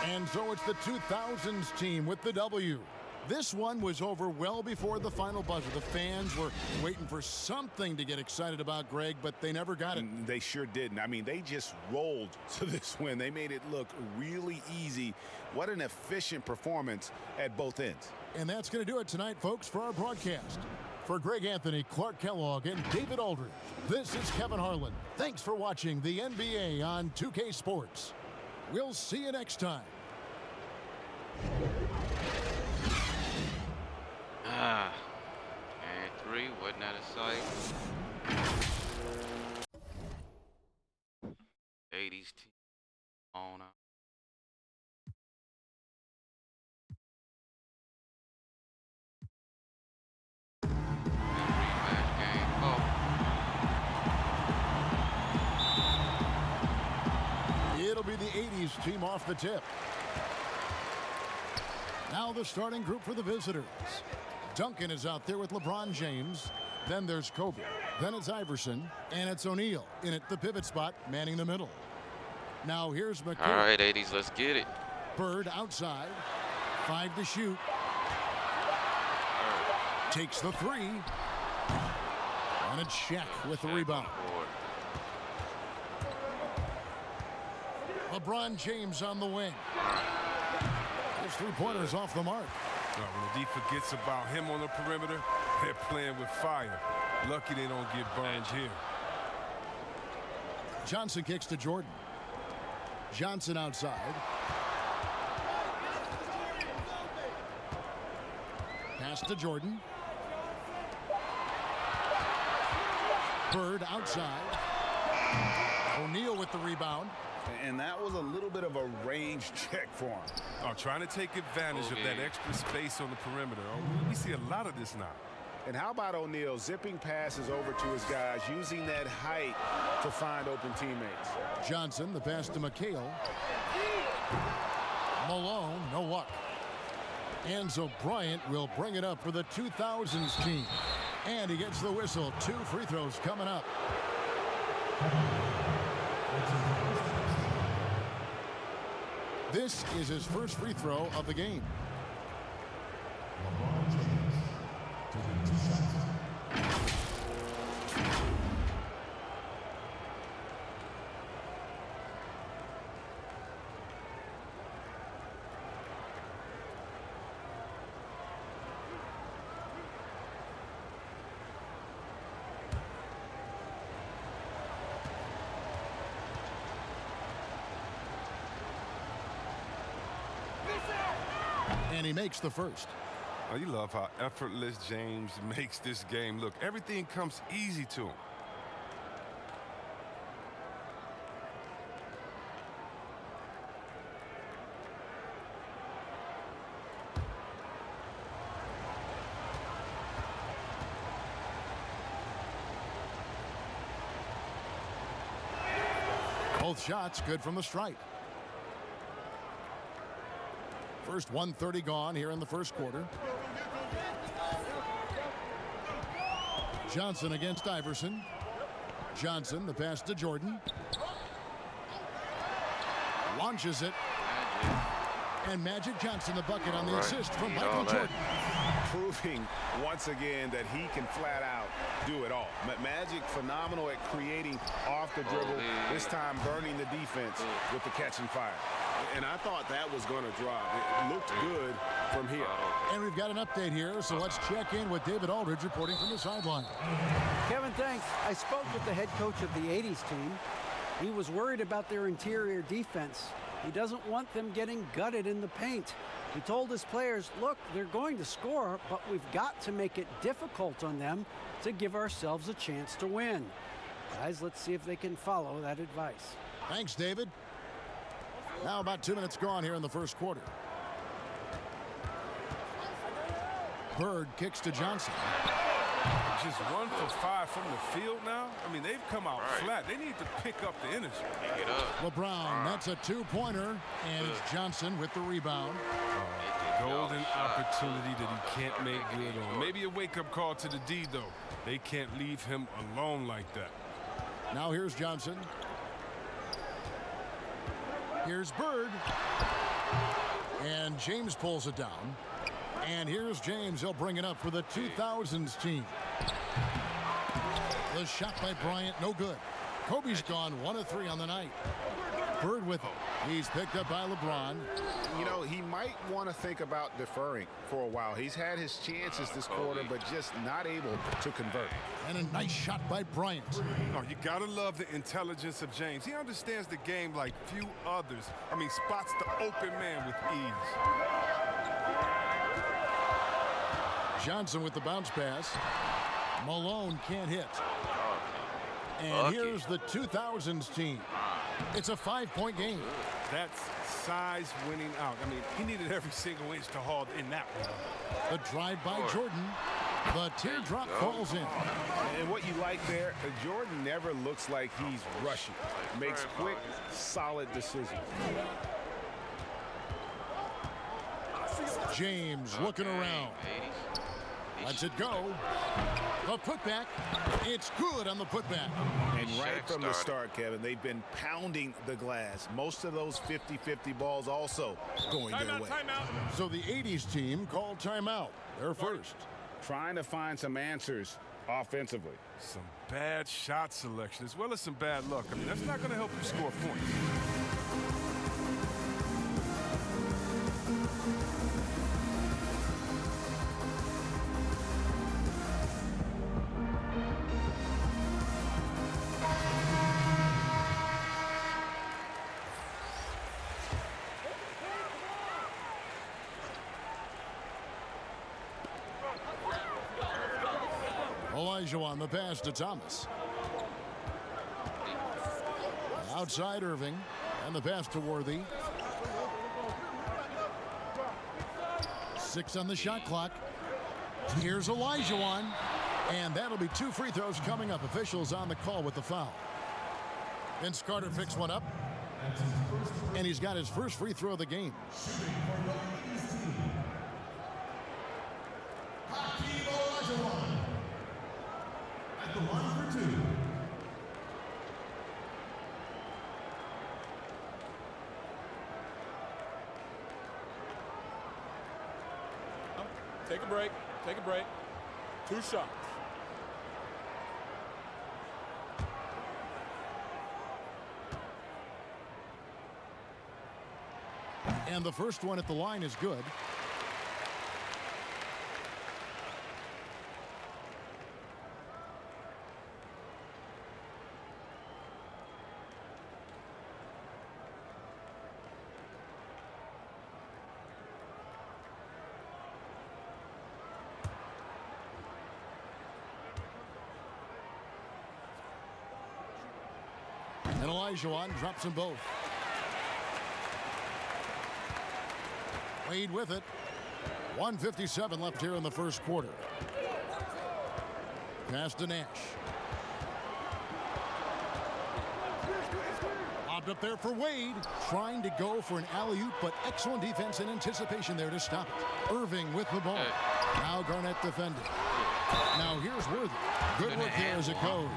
And so it's the 2000s team with the W. This one was over well before the final buzzer. The fans were waiting for something to get excited about, Greg, but they never got it. They sure didn't. I mean, they just rolled to this win. They made it look really easy. What an efficient performance at both ends. And that's going to do it tonight, folks, for our broadcast. For Greg Anthony, Clark Kellogg, and David Aldridge, this is Kevin Harlan. Thanks for watching the NBA on 2K Sports. We'll see you next time. And 3 wasn't out of sight. 80's team on out. Rematch game. Oh, It'll be the 80s team off the tip. Now the starting group for the visitors. Duncan is out there with LeBron James. Then there's Kobe. Then it's Iverson. And it's O'Neal in at the pivot spot, manning the middle. Now here's McCoy. all right, 80's, let's get it. Bird outside. 5 to shoot. Takes the three. And it's Shaq with the rebound. LeBron James on the wing. His three-pointers off the mark. When the D forgets about him on the perimeter, they're playing with fire. Lucky they don't get burned here. Johnson kicks to Jordan. Johnson outside. Pass to Jordan. Bird outside. O'Neal with the rebound. And that was a little bit of a range check for him. Trying to take advantage of that extra space on the perimeter. We see a lot of this now. And how about O'Neal zipping passes over to his guys, using that height to find open teammates. Johnson, the pass to McHale. Malone, no luck. Enzo Bryant will bring it up for the 2000s team. And he gets the whistle. 2 free throws coming up. This is his first free throw of the game. LeBron James taking 2 shots. And he makes the first. Oh, you love how effortless James makes this game look. Everything comes easy to him. Both shots good from the stripe. First 1:30 gone here in the first quarter. Johnson against Iverson. Johnson, the pass to Jordan. Launches it. And Magic Johnson, the bucket on the assist from Michael Jordan. Proving once again that he can flat out do it all. Magic phenomenal at creating off the dribble. This time burning the defense with the catch and fire. And I thought that was going to drop. It looked good from here. And we've got an update here, so let's check in with David Aldridge reporting from the sideline. Kevin, thanks. I spoke with the head coach of the 80's team. He was worried about their interior defense. He doesn't want them getting gutted in the paint. He told his players, look, they're going to score, but we've got to make it difficult on them to give ourselves a chance to win. Guys, let's see if they can follow that advice. Thanks, David. Now about 2 minutes gone here in the first quarter. Bird kicks to Johnson. Just 1 for 5 from the field now. I mean, they've come out flat. They need to pick up the energy. LeBron, that's a 2-pointer, and it's Johnson with the rebound. Golden opportunity that he can't make good on. Maybe a wake-up call to the D, though. They can't leave him alone like that. Now here's Johnson. Here's Bird. And James pulls it down. And here's James. He'll bring it up for the 2000s team. The shot by Bryant, no good. Kobe's gone 1 of 3 on the night. Bird with it. He's picked up by LeBron. You know, he might want to think about deferring for a while. He's had his chances this quarter, but just not able to convert. And a nice shot by Bryant. Oh, you got to love the intelligence of James. He understands the game like few others. I mean, spots the open man with ease. Johnson with the bounce pass. Malone can't hit. And here's the 2000s team. It's a 5-point game. That's size winning out. I mean, he needed every single inch to haul in that one. The drive by Jordan. The teardrop falls in. And what you like there, Jordan never looks like he's rushing. Makes quick, solid decisions. James looking around. Lets it go. The putback. It's good on the putback. And right from the start, Kevin, they've been pounding the glass. Most of those 50-50 balls also going their way. Timeout. So the 80s team called timeout. They're first. trying to find some answers offensively. Some bad shot selection as well as some bad luck. I mean, that's not going to help you score points. Elijah on the pass to Thomas. Outside Irving, and the pass to Worthy. 6 on the shot clock. Here's Elijah on, and that'll be 2 free throws coming up. Officials on the call with the foul. Vince Carter picks one up, and he's got his first free throw of the game. The line for 2. Take a break. Take a break. 2 shots. And the first one at the line is good. And Elijah drops them both. Wade with it. 1:57 left here in the first quarter. Pass to Nash. Popped up there for Wade. Trying to go for an alley-oop, but excellent defense and anticipation there to stop it. Irving with the ball. Now Garnett defending. Now here's Worthy. Good work there as it goes.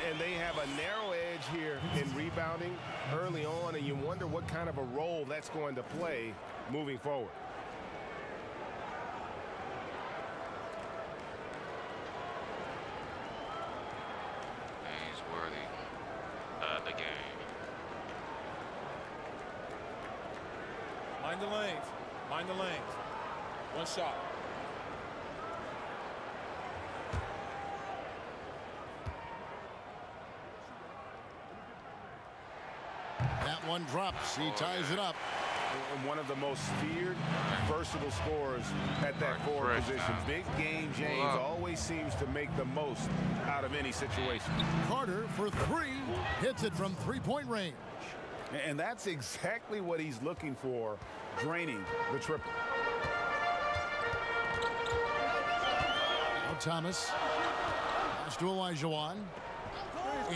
And they have a narrow edge here in rebounding early on, and you wonder what kind of a role that's going to play moving forward. He's Worthy of the game. Mind the lanes. Mind the lanes. 1 shot. That one drops. He ties it up. One of the most feared, versatile scorers at that forward position. Big game James always seems to make the most out of any situation. Carter for 3. Hits it from 3-point range. And that's exactly what he's looking for, draining the triple. Now Thomas. Pass to Elijah.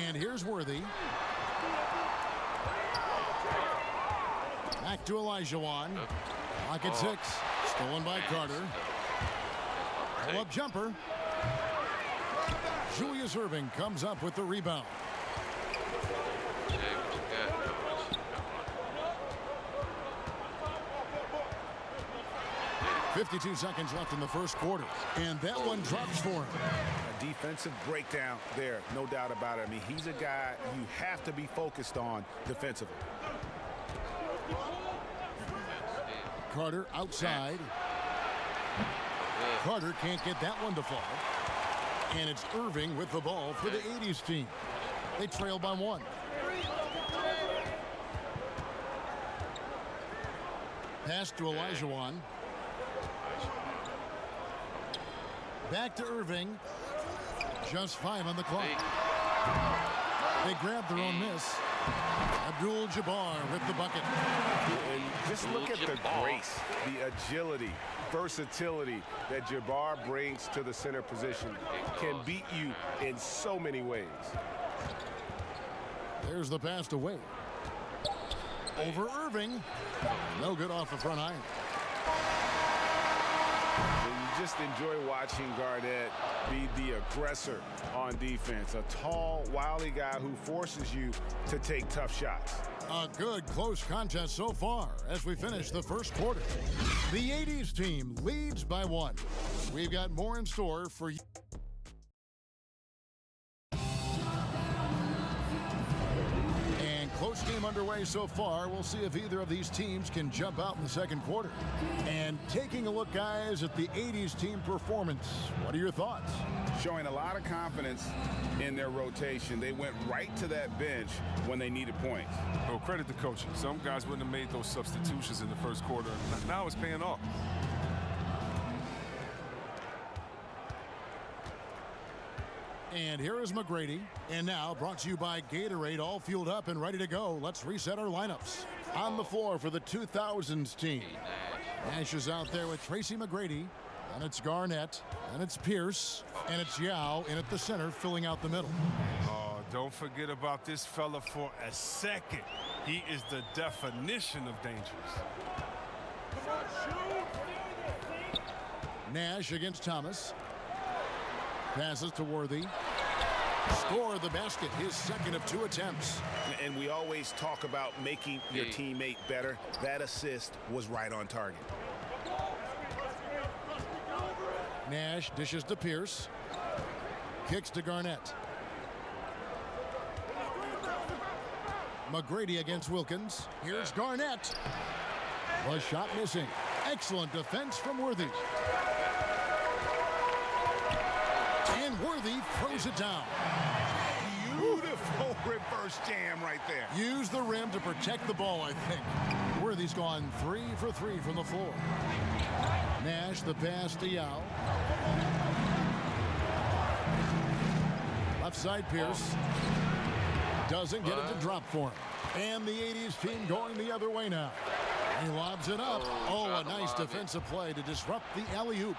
And here's Worthy. Back to Elijah. Pocket 6. Stolen by Carter. Pull-up jumper. Julius Irving comes up with the rebound. 52 seconds left in the first quarter. And that one drops for him. A defensive breakdown there, no doubt about it. I mean, he's a guy you have to be focused on defensively. Carter outside. Carter can't get that one to fall. And it's Irving with the ball for the 80's team. They trail by 1. Pass to Elijah. Back to Irving. Just 5 on the clock. They grab their own miss. Abdul-Jabbar with the bucket. And just look at the grace, the agility, versatility that Jabbar brings to the center position. Can beat you in so many ways. There's the pass to Wade. Over Irving. No good off the front iron. You just enjoy watching Garnett be the aggressor on defense. A tall, wily guy who forces you to take tough shots. A good close contest so far as we finish the first quarter. The 80s team leads by 1. We've got more in store for you. And close game underway so far. We'll see if either of these teams can jump out in the second quarter. And taking a look, guys, at the 80s team performance, what are your thoughts? Showing a lot of confidence in their rotation. They went right to that bench when they needed points. Well, credit the coaching. Some guys wouldn't have made those substitutions in the first quarter. Now it's paying off. And here is McGrady. And now brought to you by Gatorade, all fueled up and ready to go. Let's reset our lineups. On the floor for the 2000s team. Nash is out there with Tracy McGrady. And it's Garnett. And it's Pierce. And it's Yao in at the center, filling out the middle. Oh, don't forget about this fella for a second. He is the definition of dangerous. Nash against Thomas. Passes to Worthy. Score the basket, his second of 2 attempts. And we always talk about making your teammate better. That assist was right on target. Nash dishes to Pierce. Kicks to Garnett. McGrady against Wilkins. Here's Garnett. The shot missing. Excellent defense from Worthy. And Worthy throws it down. Beautiful reverse jam right there. Use the rim to protect the ball, I think. Worthy's gone 3 for 3 from the floor. Nash the pass to Yao. Left side Pierce. Doesn't get it to drop for him. And the 80s team going the other way now. He lobs it up. Oh, a nice defensive play to disrupt the alley-oop.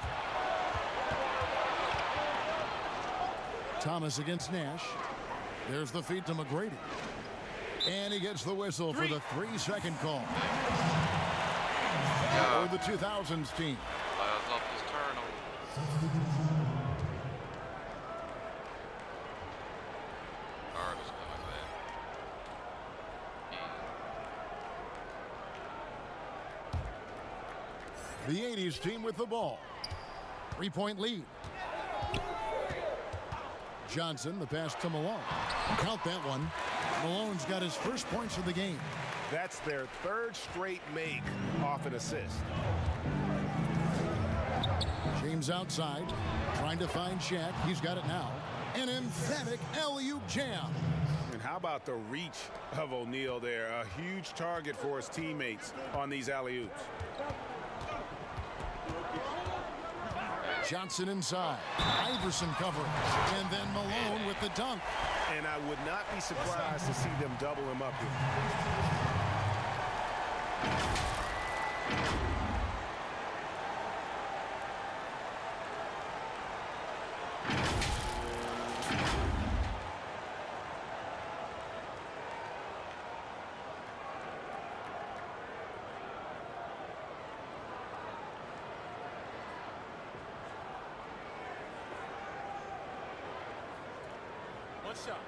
Thomas against Nash. There's the feed to McGrady. And he gets the whistle for the 3-second call. For the 2000s team. The 80s team with the ball. 3-point lead. Johnson, the pass to Malone. Count that one. Malone's got his first points of the game. That's their 3rd straight make off an assist. James outside, trying to find Shaq. He's got it now. An emphatic alley-oop jam. And how about the reach of O'Neal there? A huge target for his teammates on these alley-oops. Johnson inside. Iverson covering. And then Malone with the dunk. And I would not be surprised to see them double him up here. One shot.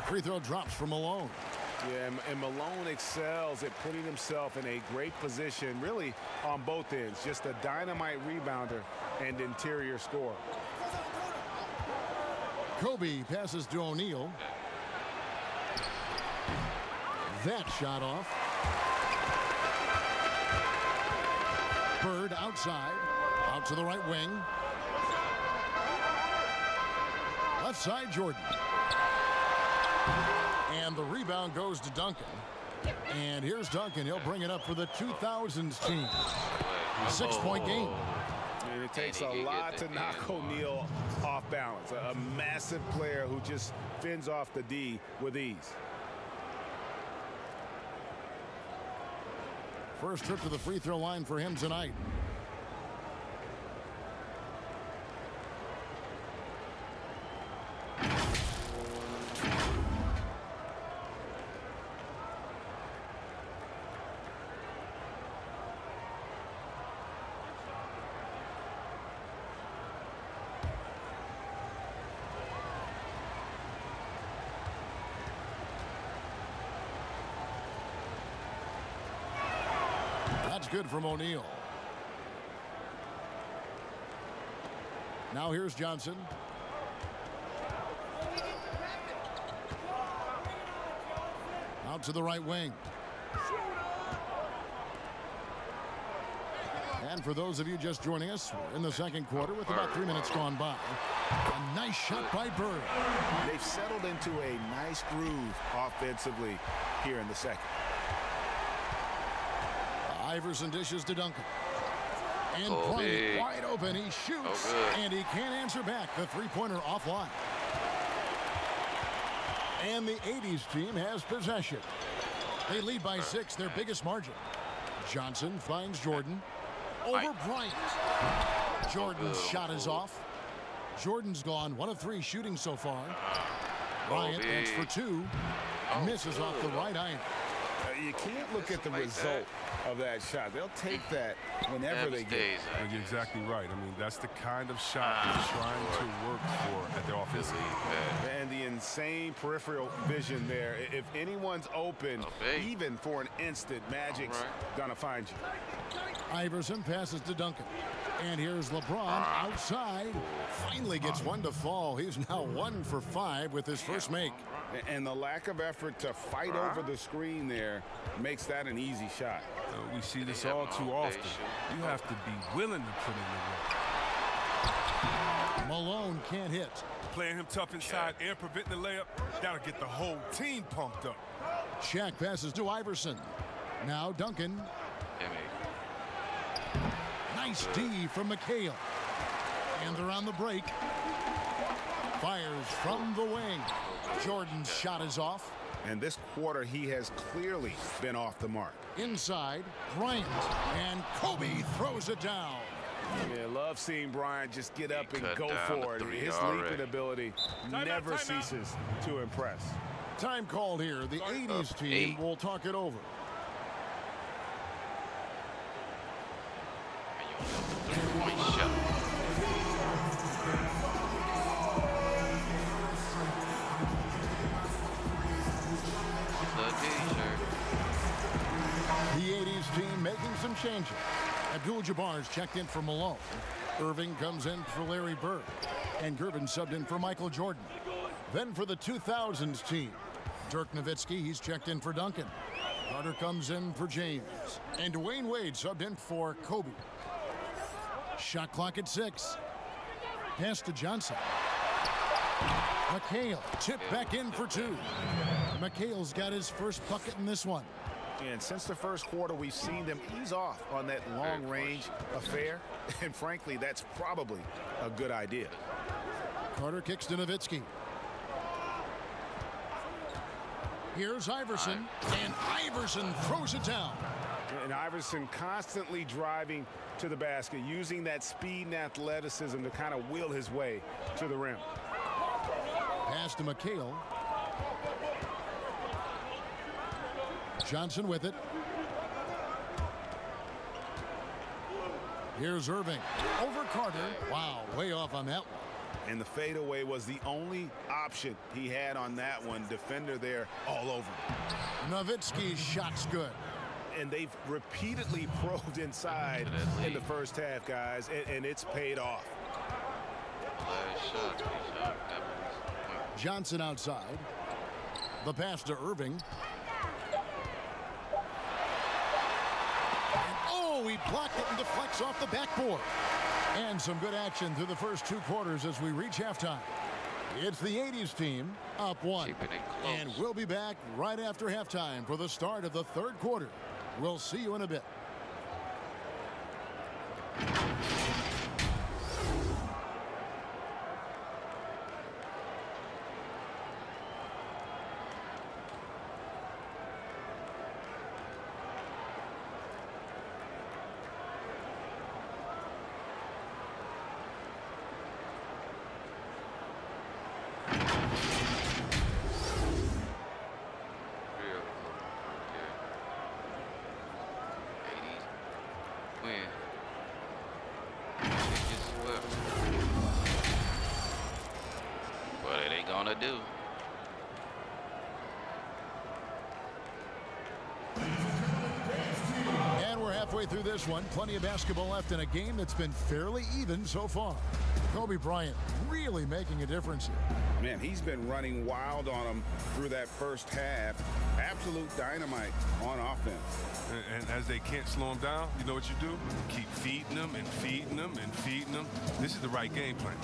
Free throw drops for Malone. Yeah, and Malone excels at putting himself in a great position, really on both ends. Just a dynamite rebounder and interior scorer. Kobe passes to O'Neal. That shot off. Bird outside. Out to the right wing. Left side, Jordan. And the rebound goes to Duncan. And here's Duncan. He'll bring it up for the 2000s team. 6-point game. And it takes a lot to knock O'Neal off balance. A massive player who just fends off the D with ease. First trip to the free throw line for him tonight. . That's good from O'Neal. Now here's Johnson. Out to the right wing. And for those of you just joining us, we're in the second quarter with about 3 minutes gone by. A nice shot by Bird. They've settled into a nice groove offensively here in the second. Iverson dishes to Duncan. And Oh, Bryant big. wide open. He shoots. Oh, good. And he can't answer back. The three-pointer offline. And the 80's team has possession. They lead by 6, their biggest margin. Johnson finds Jordan. Over Bryant. Jordan's shot is off. Jordan's gone 1 of 3 shooting so far. Bryant that's for 2. Misses off the right iron. You can't look at the result of that shot. They'll take that whenever they get it. You're exactly right. I mean, that's the kind of shot they're trying to work for at their offensive. And the insane peripheral vision there. If anyone's open, even for an instant, Magic's gonna find you. Iverson passes to Duncan. And here's LeBron outside. Finally gets one to fall. He's now 1 for 5 with his first make. And the lack of effort to fight over the screen there makes that an easy shot. We see this all too often. You have to be willing to put in the work. Malone can't hit. Playing him tough inside and preventing the layup, that'll get the whole team pumped up. Shaq passes to Iverson. Now Duncan. Nice D from McHale. And they're on the break. Fires from the wing. Jordan's shot is off. And this quarter, he has clearly been off the mark. Inside, Bryant. And Kobe throws it down. Yeah, love seeing Bryant just get up and go down for it. the 3 His already. leaping ability never ceases to impress. Time called here. The 80's team will talk it over. The 80's team making some changes. Abdul-Jabbar's checked in for Malone. Irving comes in for Larry Bird. And Gervin subbed in for Michael Jordan. Then for the 2000's team, Dirk Nowitzki, he's checked in for Duncan. Carter comes in for James. And Dwayne Wade subbed in for Kobe. Shot clock at 6. Pass to Johnson. McHale tipped back in for 2. McHale's got his first bucket in this one. And since the first quarter, we've seen them ease off on that long-range affair. And frankly, that's probably a good idea. Carter kicks to Nowitzki. Here's Iverson. And Iverson throws it down. And Iverson constantly driving to the basket, using that speed and athleticism to kind of wheel his way to the rim. Pass to McHale. Johnson with it. Here's Irving. Over Carter. Wow, way off on that one. And the fadeaway was the only option he had on that one. Defender there all over him. Nowitzki's shot's good. And they've repeatedly probed inside in the first half, guys, and it's paid off. Johnson outside. The pass to Irving. And oh, he blocked it and deflects off the backboard. And some good action through the first 2 quarters as we reach halftime. It's the 80's team up 1. And we'll be back right after halftime for the start of the 3rd quarter. We'll see you in a bit. halfway through this one. Plenty of basketball left in a game that's been fairly even so far. Kobe Bryant really making a difference here. Man, he's been running wild on them through that first half. Absolute dynamite on offense. And as they can't slow him down, you know what you do? Keep feeding them and feeding them and feeding them. This is the right game plan.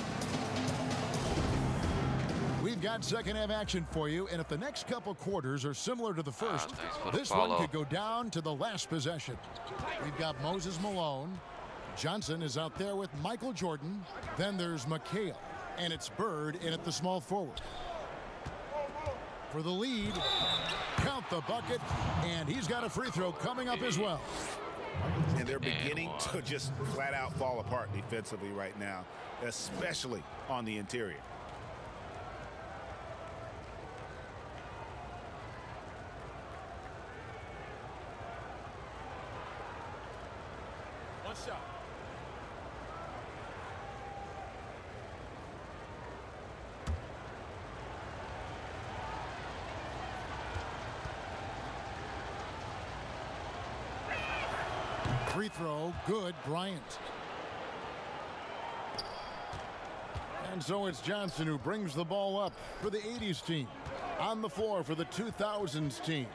We've got second half action for you, and if the next couple quarters are similar to the first, this one could go down to the last possession. We've got Moses Malone. Johnson is out there with Michael Jordan. Then there's McHale, and it's Bird in at the small forward. For the lead, count the bucket, and he's got a free throw coming up as well. And they're beginning to just flat out fall apart defensively right now, especially on the interior. One shot. Free throw, good, Bryant. And so it's Johnson who brings the ball up for the 80s team. On the floor for the 2000s team.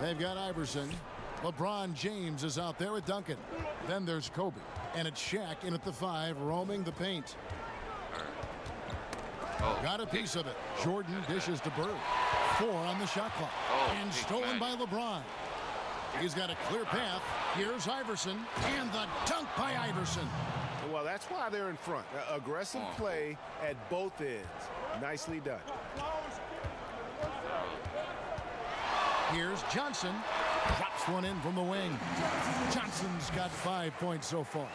They've got Iverson. LeBron James is out there with Duncan. Then there's Kobe. And it's Shaq in at the 5, roaming the paint. Got a piece of it. Jordan dishes to Bird. 4 on the shot clock. And stolen by LeBron. He's got a clear path. Here's Iverson. And the dunk by Iverson. Well, that's why they're in front. Aggressive play at both ends. Nicely done. Here's Johnson. Drops one in from the wing. Johnson's got 5 points so far.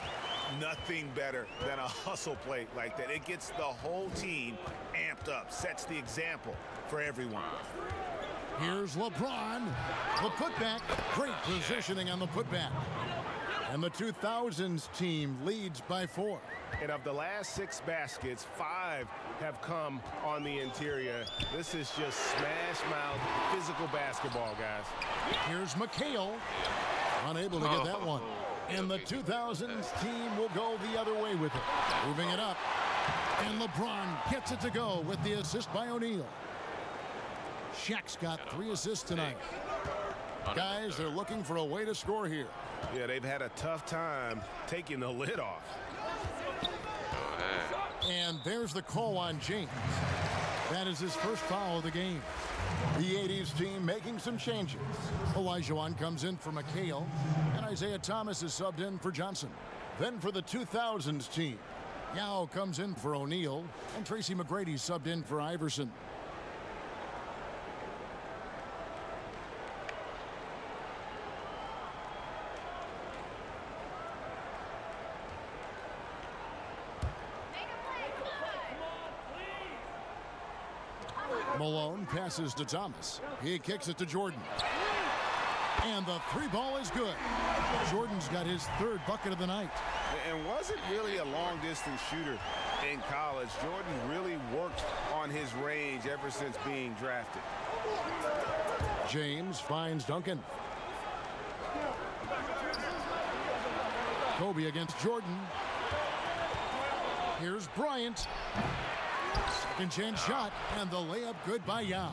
Nothing better than a hustle play like that. It gets the whole team amped up, sets the example for everyone. Here's LeBron. The putback. Great positioning on the putback. And the 2000s team leads by 4. And of the last 6 baskets, 5 have come on the interior. This is just smash mouth physical basketball, guys. Here's McHale. Unable to get that one. And the 2000s team will go the other way with it. Moving it up. And LeBron gets it to go with the assist by O'Neal. Shaq's got 3 assists tonight. Guys, they're looking for a way to score here. Yeah, they've had a tough time taking the lid off. And there's the call on James. That is his first foul of the game. The 80s team making some changes. Olajuwon comes in for McHale, and Isaiah Thomas is subbed in for Johnson. Then for the 2000s team, Yao comes in for O'Neal, and Tracy McGrady subbed in for Iverson. Malone passes to Thomas. He kicks it to Jordan. And the 3 ball is good. Jordan's got his 3rd bucket of the night. And wasn't really a long-distance shooter in college. Jordan really worked on his range ever since being drafted. James finds Duncan. Kobe against Jordan. Here's Bryant. Second chance shot, and the layup good by Yao.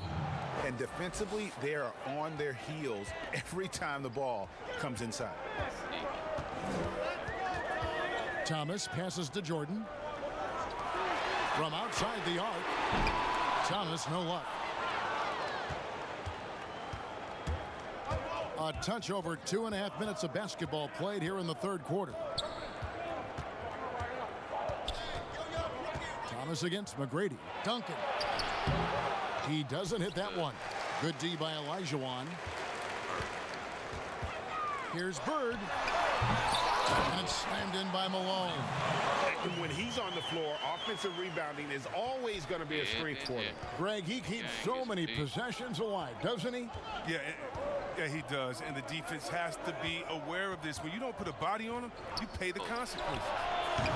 And defensively, they are on their heels every time the ball comes inside. Thomas passes to Jordan. From outside the arc. Thomas, no luck. A touch over 2.5 minutes of basketball played here in the 3rd quarter. Thomas against McGrady. Duncan. He doesn't hit that one. Good D by Olajuwon. Here's Bird. And it's slammed in by Malone. And when he's on the floor, offensive rebounding is always going to be a strength for him. Greg, he keeps so many possessions alive, doesn't he? Yeah, he does. And the defense has to be aware of this. When you don't put a body on him, you pay the consequences.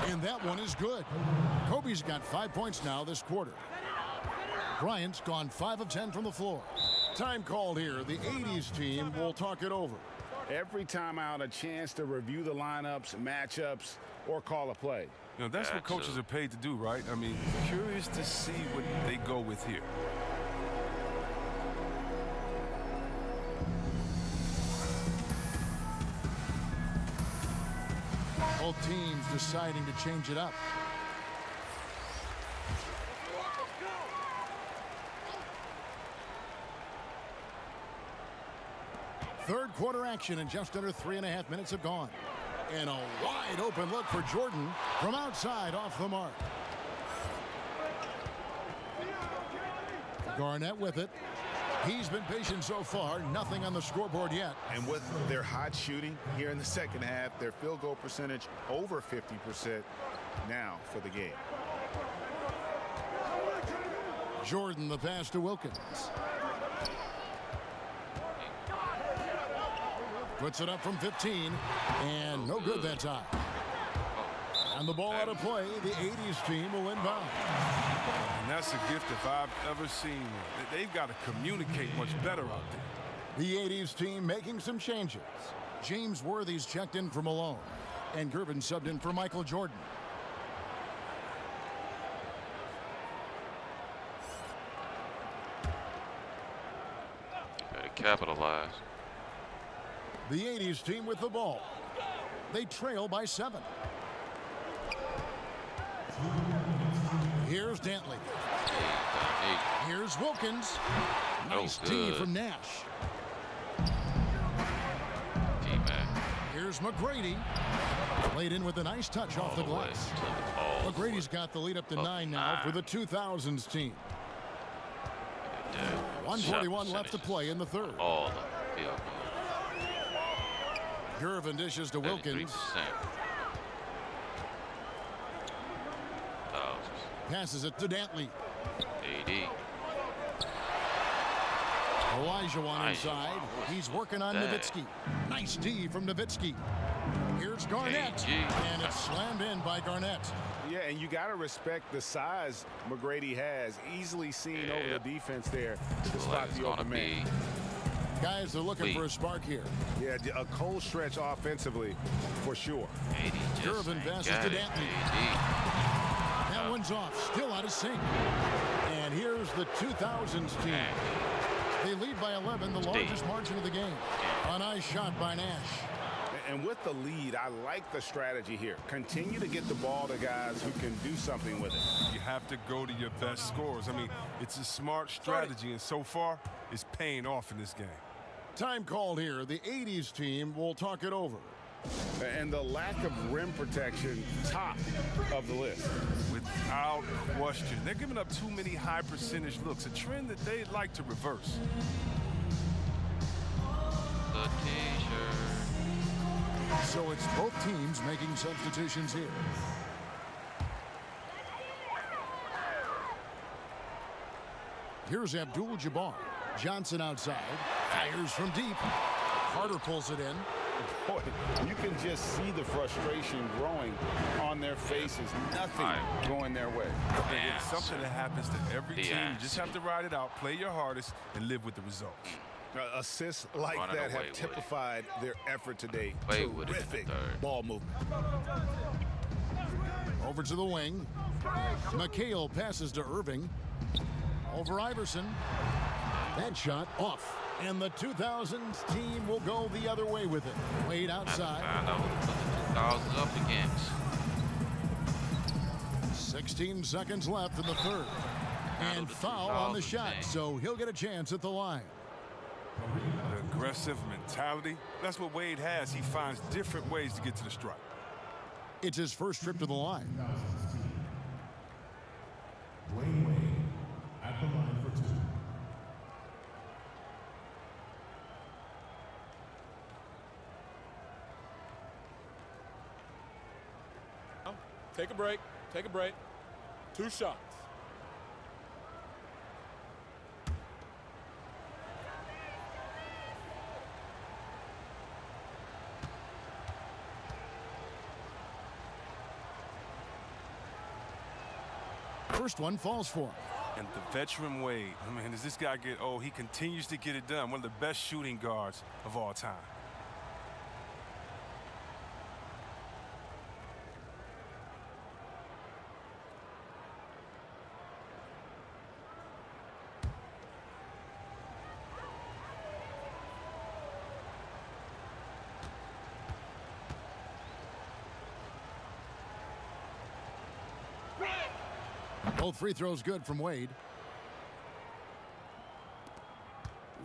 And that one is good. Kobe's got 5 points now this quarter. Bryant's gone 5 of 10 from the floor. Time called here. The 80s team will talk it over. Every time out, a chance to review the lineups, matchups, or call a play. You know, that's what coaches are paid to do, right? I mean, curious to see what they go with here. Both teams deciding to change it up. Third quarter action, and just under 3.5 minutes have gone. And a wide open look for Jordan from outside off the mark. Garnett with it. He's been patient so far. Nothing on the scoreboard yet. And with their hot shooting here in the second half, their field goal percentage over 50% now for the game. Jordan, the pass to Wilkins. Puts it up from 15, and no good that time. And the ball out of play, the 80s team will inbound. And that's a gift if I've ever seen one. They've got to communicate much better out there. The 80s team making some changes. James Worthy's checked in for Malone, and Gervin subbed in for Michael Jordan. Better capitalize. The 80s team with the ball. They trail by 7. Here's Dantley. Here's Wilkins. Nice D from Nash. Here's McGrady. Played in with a nice touch off the glass. McGrady's got the lead up to 9 now for the 2000s team. 141 left to play in the third. Gervin dishes to Wilkins. Passes it to Dantley. Elijah one inside. He's working on Nowitzki. Nice D from Nowitzki. Here's Garnett. And it's slammed in by Garnett. Yeah, and you got to respect the size McGrady has. Easily seen over the defense there to spot the open man. Guys, they're looking for a spark here. Yeah, a cold stretch offensively for sure. Gervin passes to Dantley. That one's off, still out of sync. And here's the 2000s team. They lead by 11, the largest margin of the game. A nice shot by Nash. And with the lead, I like the strategy here. Continue to get the ball to guys who can do something with it. You have to go to your best scorers. I mean, it's a smart strategy, and so far, it's paying off in this game. Time called here. The 80s team will talk it over. And the lack of rim protection, top of the list. Without question. They're giving up too many high percentage looks, a trend that they'd like to reverse. The t-shirt. So it's both teams making substitutions here. Here's Abdul-Jabbar. Johnson outside. Fires from deep. Carter pulls it in. Boy, you can just see the frustration growing on their faces. Nothing going their way. It's something that happens to every team. You just have to ride it out, play your hardest, and live with the results. Assists like that have typified their effort today. Terrific ball movement. Over to the wing. McHale passes to Irving. Over Iverson. That shot off. And the 2000s team will go the other way with it. Played outside. I know what the 2000s up against. 16 seconds left in the third. And foul on the shot, so he'll get a chance at the line. The aggressive mentality, that's what Wade has. He finds different ways to get to the strike. It's his first trip to the line. Dwayne Wade at the line for 2. Take a break. Take a break. 2 shots. First one falls for him. And the veteran Wade, I mean, as this guy get old, he continues to get it done. One of the best shooting guards of all time. Both free throws good from Wade.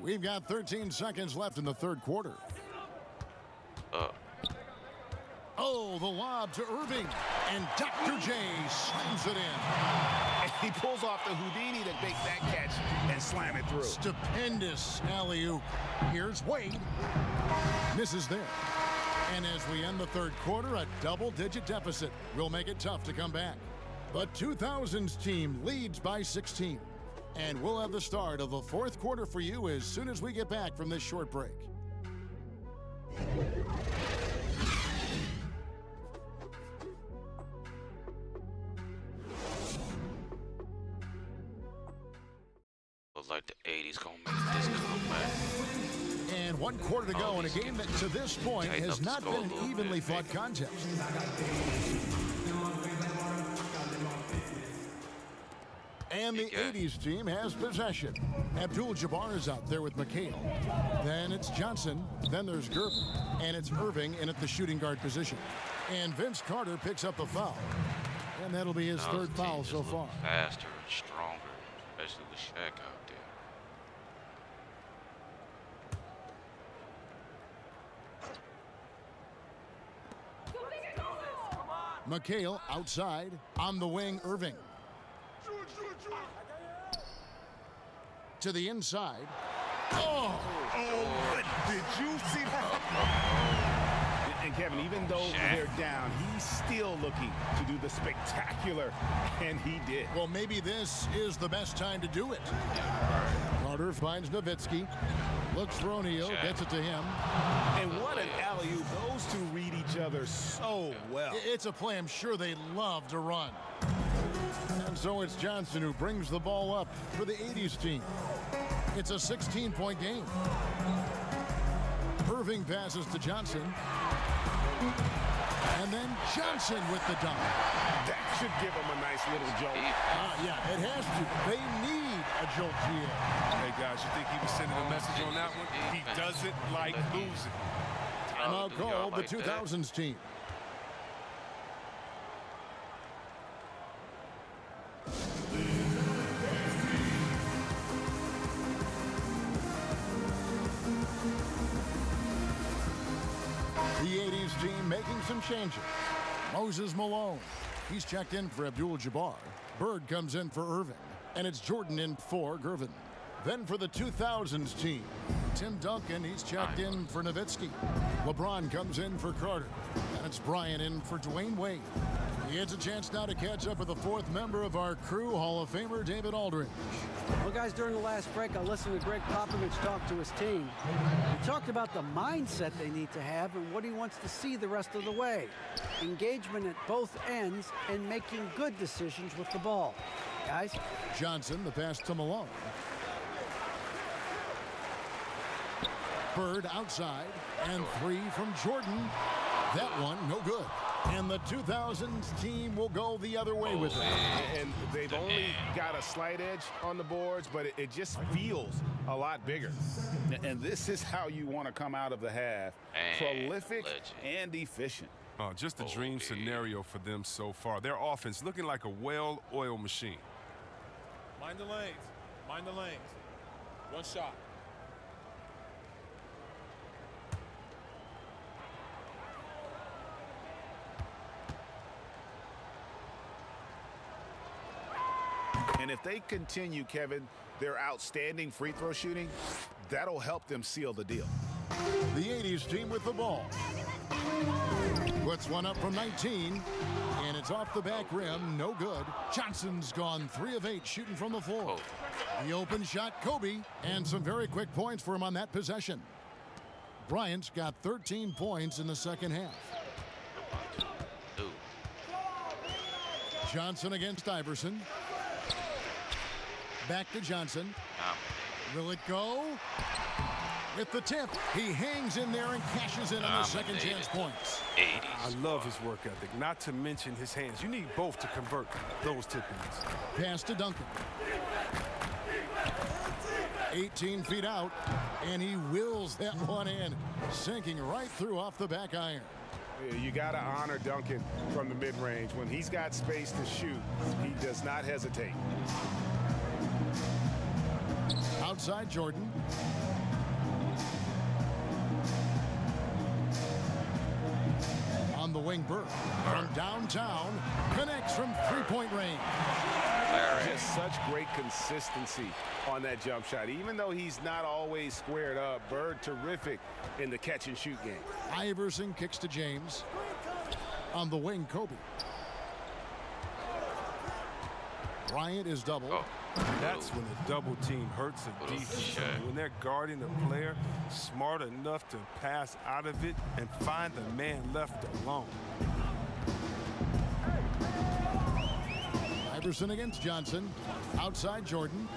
We've got 13 seconds left in the third quarter. Oh, the lob to Irving. And Dr. J slams it in. And he pulls off the Houdini to make that catch and slam it through. Stupendous alley-oop. Here's Wade. Misses there. And as we end the third quarter, a double-digit deficit will make it tough to come back. The 2000s team leads by 16. And we'll have the start of the fourth quarter for you as soon as we get back from this short break. Looks like the 80's gonna make this comeback. And 1 quarter to go in a game that to this point has not been an evenly fought contest. And the 80's team has possession. Abdul-Jabbar is out there with McHale. Then it's Johnson. Then there's Gervin. And it's Irving in at the shooting guard position. And Vince Carter picks up the foul. And that'll be his third foul so far. Faster and stronger, especially with Shaq out there. McHale outside. On the wing, Irving. To the inside. Oh! Did you see that? And Kevin, even though they're down, he's still looking to do the spectacular, and he did. Well, maybe this is the best time to do it. Carter finds Nowitzki. Looks for O'Neal, gets it to him. And what an alley-oop. Those two read each other so well. It's a play I'm sure they love to run. And so it's Johnson who brings the ball up for the 80's team. It's a 16-point game. Irving passes to Johnson. And then Johnson with the dunk. That should give him a nice little jolt. Yeah, it has to. They need a jolt here. Hey, guys, you think he was sending a message on that one? He doesn't like losing. Timeout called the 2000s team. The 80's team making some changes. Moses Malone. He's checked in for Abdul-Jabbar. Bird comes in for Irving. And it's Jordan in for Gervin. Then for the 2000s team, Tim Duncan, he's checked in for Nowitzki. LeBron comes in for Carter. And it's Bryant in for Dwayne Wade. He gets a chance now to catch up with the fourth member of our crew, Hall of Famer David Aldridge. Well, guys, during the last break, I listened to Greg Popovich talk to his team. He talked about the mindset they need to have and what he wants to see the rest of the way. Engagement at both ends and making good decisions with the ball. Guys? Johnson, the pass to Malone. Bird outside, and three from Jordan. That one, no good. And the 2000s team will go the other way with it. And they've only got a slight edge on the boards, but it just feels a lot bigger. And this is how you want to come out of the half. Prolific and efficient. Oh, just a dream scenario for them so far. Their offense looking like a well-oiled machine. Mind the lanes. Mind the lanes. One shot. And if they continue, Kevin, their outstanding free throw shooting, that'll help them seal the deal. The 80's team with the ball. Puts one up from 19, and it's off the back rim, no good. Johnson's gone 3 of 8 shooting from the floor. The open shot, Kobe, and some very quick points for him on that possession. Bryant's got 13 points in the second half. Johnson against Iverson. Back to Johnson. Will it go? With the tip, he hangs in there and cashes in on the second chance points. I love his work ethic, not to mention his hands. You need both to convert those tip-ins. Pass to Duncan. 18 feet out, and he wills that one in, sinking right through off the back iron. You got to honor Duncan from the mid-range. When he's got space to shoot, he does not hesitate. Outside Jordan. On the wing, Bird. From downtown, connects from three-point range. Just such great consistency on that jump shot. Even though he's not always squared up, Bird terrific in the catch-and-shoot game. Iverson kicks to James. On the wing, Kobe. Bryant is doubled. Oh. That's when a double team hurts a defense. When they're guarding a player smart enough to pass out of it and find the man left alone. Iverson against Johnson. Outside Jordan.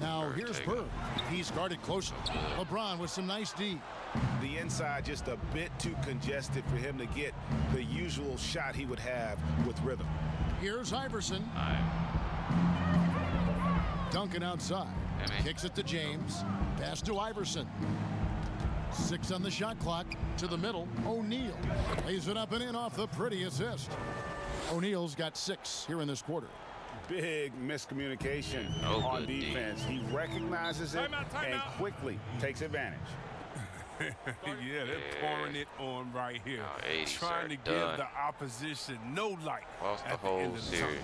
Now here's Bird. He's guarded closely. LeBron with some nice D. The inside just a bit too congested for him to get the usual shot he would have with rhythm. Here's Iverson. Duncan outside. Kicks it to James. Pass to Iverson. 6 on the shot clock. To the middle. O'Neal lays it up and in off the pretty assist. O'Neal's got 6 here in this quarter. Big miscommunication on defense. He recognizes it and quickly takes advantage. Yeah, they're pouring it on right here. Trying to give the opposition no light at the end of the time.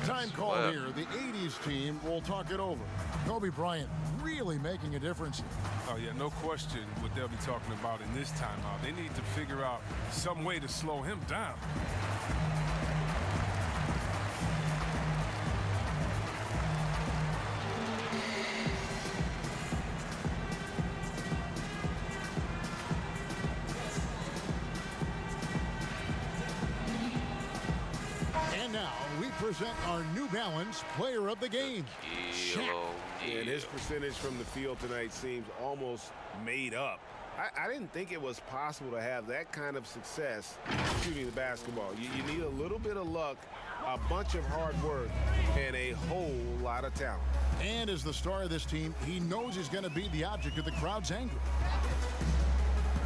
Time called here. The 80s team will talk it over. Kobe Bryant really making a difference. Oh, yeah, no question what they'll be talking about in this timeout. They need to figure out some way to slow him down. Present our New Balance Player of the Game. And his percentage from the field tonight seems almost made up. I didn't think it was possible to have that kind of success shooting the basketball. You need a little bit of luck, a bunch of hard work, and a whole lot of talent. And as the star of this team, he knows he's going to be the object of the crowd's anger.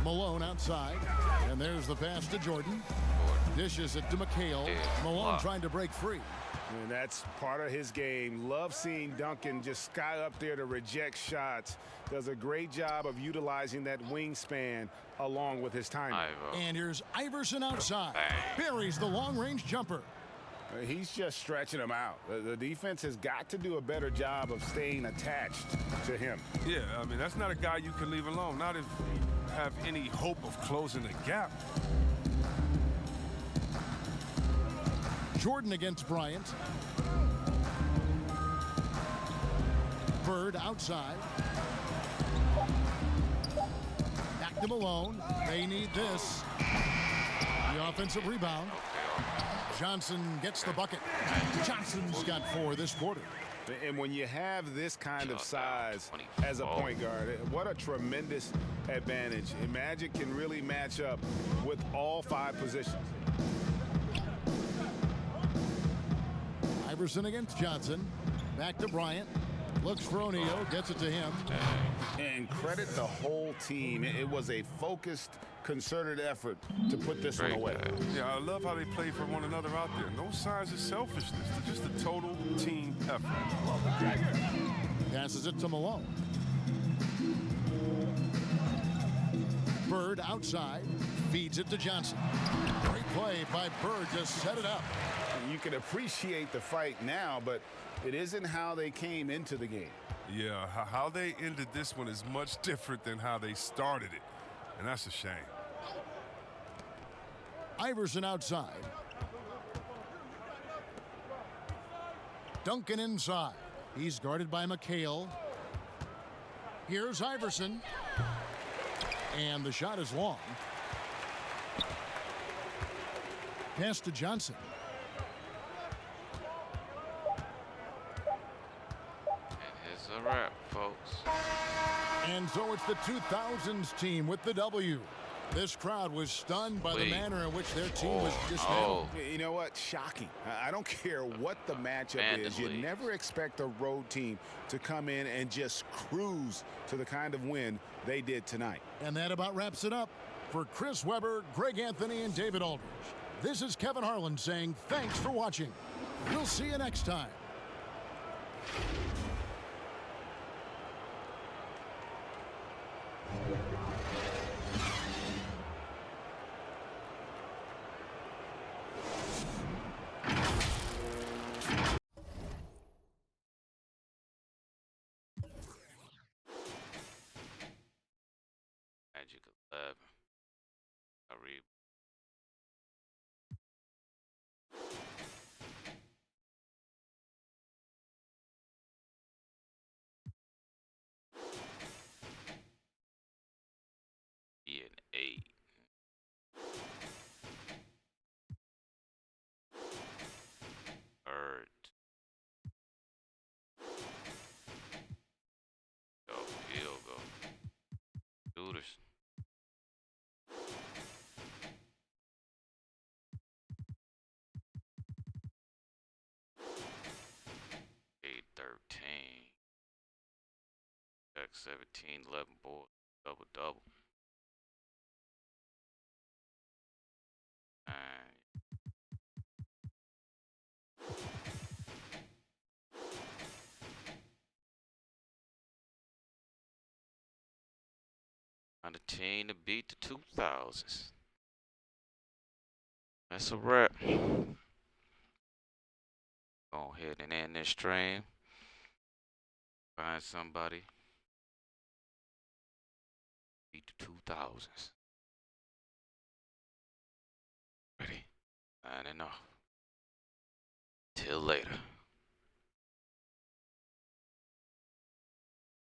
Malone outside, and there's the pass to Jordan. Dishes it to McHale. Malone trying to break free. And that's part of his game. Love seeing Duncan just sky up there to reject shots. Does a great job of utilizing that wingspan along with his timing. And here's Iverson outside. Buries the long-range jumper. He's just stretching him out. The defense has got to do a better job of staying attached to him. Yeah, I mean, that's not a guy you can leave alone. Not if you have any hope of closing the gap. Jordan against Bryant. Bird outside. Back to Malone. They need this. The offensive rebound. Johnson gets the bucket. Johnson's got 4 this quarter. And when you have this kind of size as a point guard, what a tremendous advantage. And Magic can really match up with all 5 positions. Iverson against Johnson. Back to Bryant. Looks for O'Neal. Gets it to him. And credit the whole team. It was a focused, concerted effort to put this one away. Yeah, I love how they play for one another out there. No signs of selfishness. They're just a total team effort. Passes it to Malone. Bird outside. Feeds it to Johnson. Great play by Bird to set it up. You can appreciate the fight now, but it isn't how they came into the game. Yeah, how they ended this one is much different than how they started it, and that's a shame. Iverson outside. Duncan inside. He's guarded by McHale. Here's Iverson. And the shot is long. Pass to Johnson. A wrap, folks. And so it's the 2000's team with the W. This crowd was stunned by the manner in which their team was dismantled. Oh. You know what? Shocking. I don't care what the matchup is. You never expect a road team to come in and just cruise to the kind of win they did tonight. And that about wraps it up. For Chris Webber, Greg Anthony, and David Aldridge, this is Kevin Harlan saying thanks for watching. We'll see you next time. Magic 11. I read. Be an 8. Bird. Go, field goal. Shooters. Eight, 13. Back 17, 11 boards. Double. On the team to beat the 2000s. That's a wrap. Go ahead and end this stream. Find somebody. Beat the 2000s. Ready? Signing off. Till later.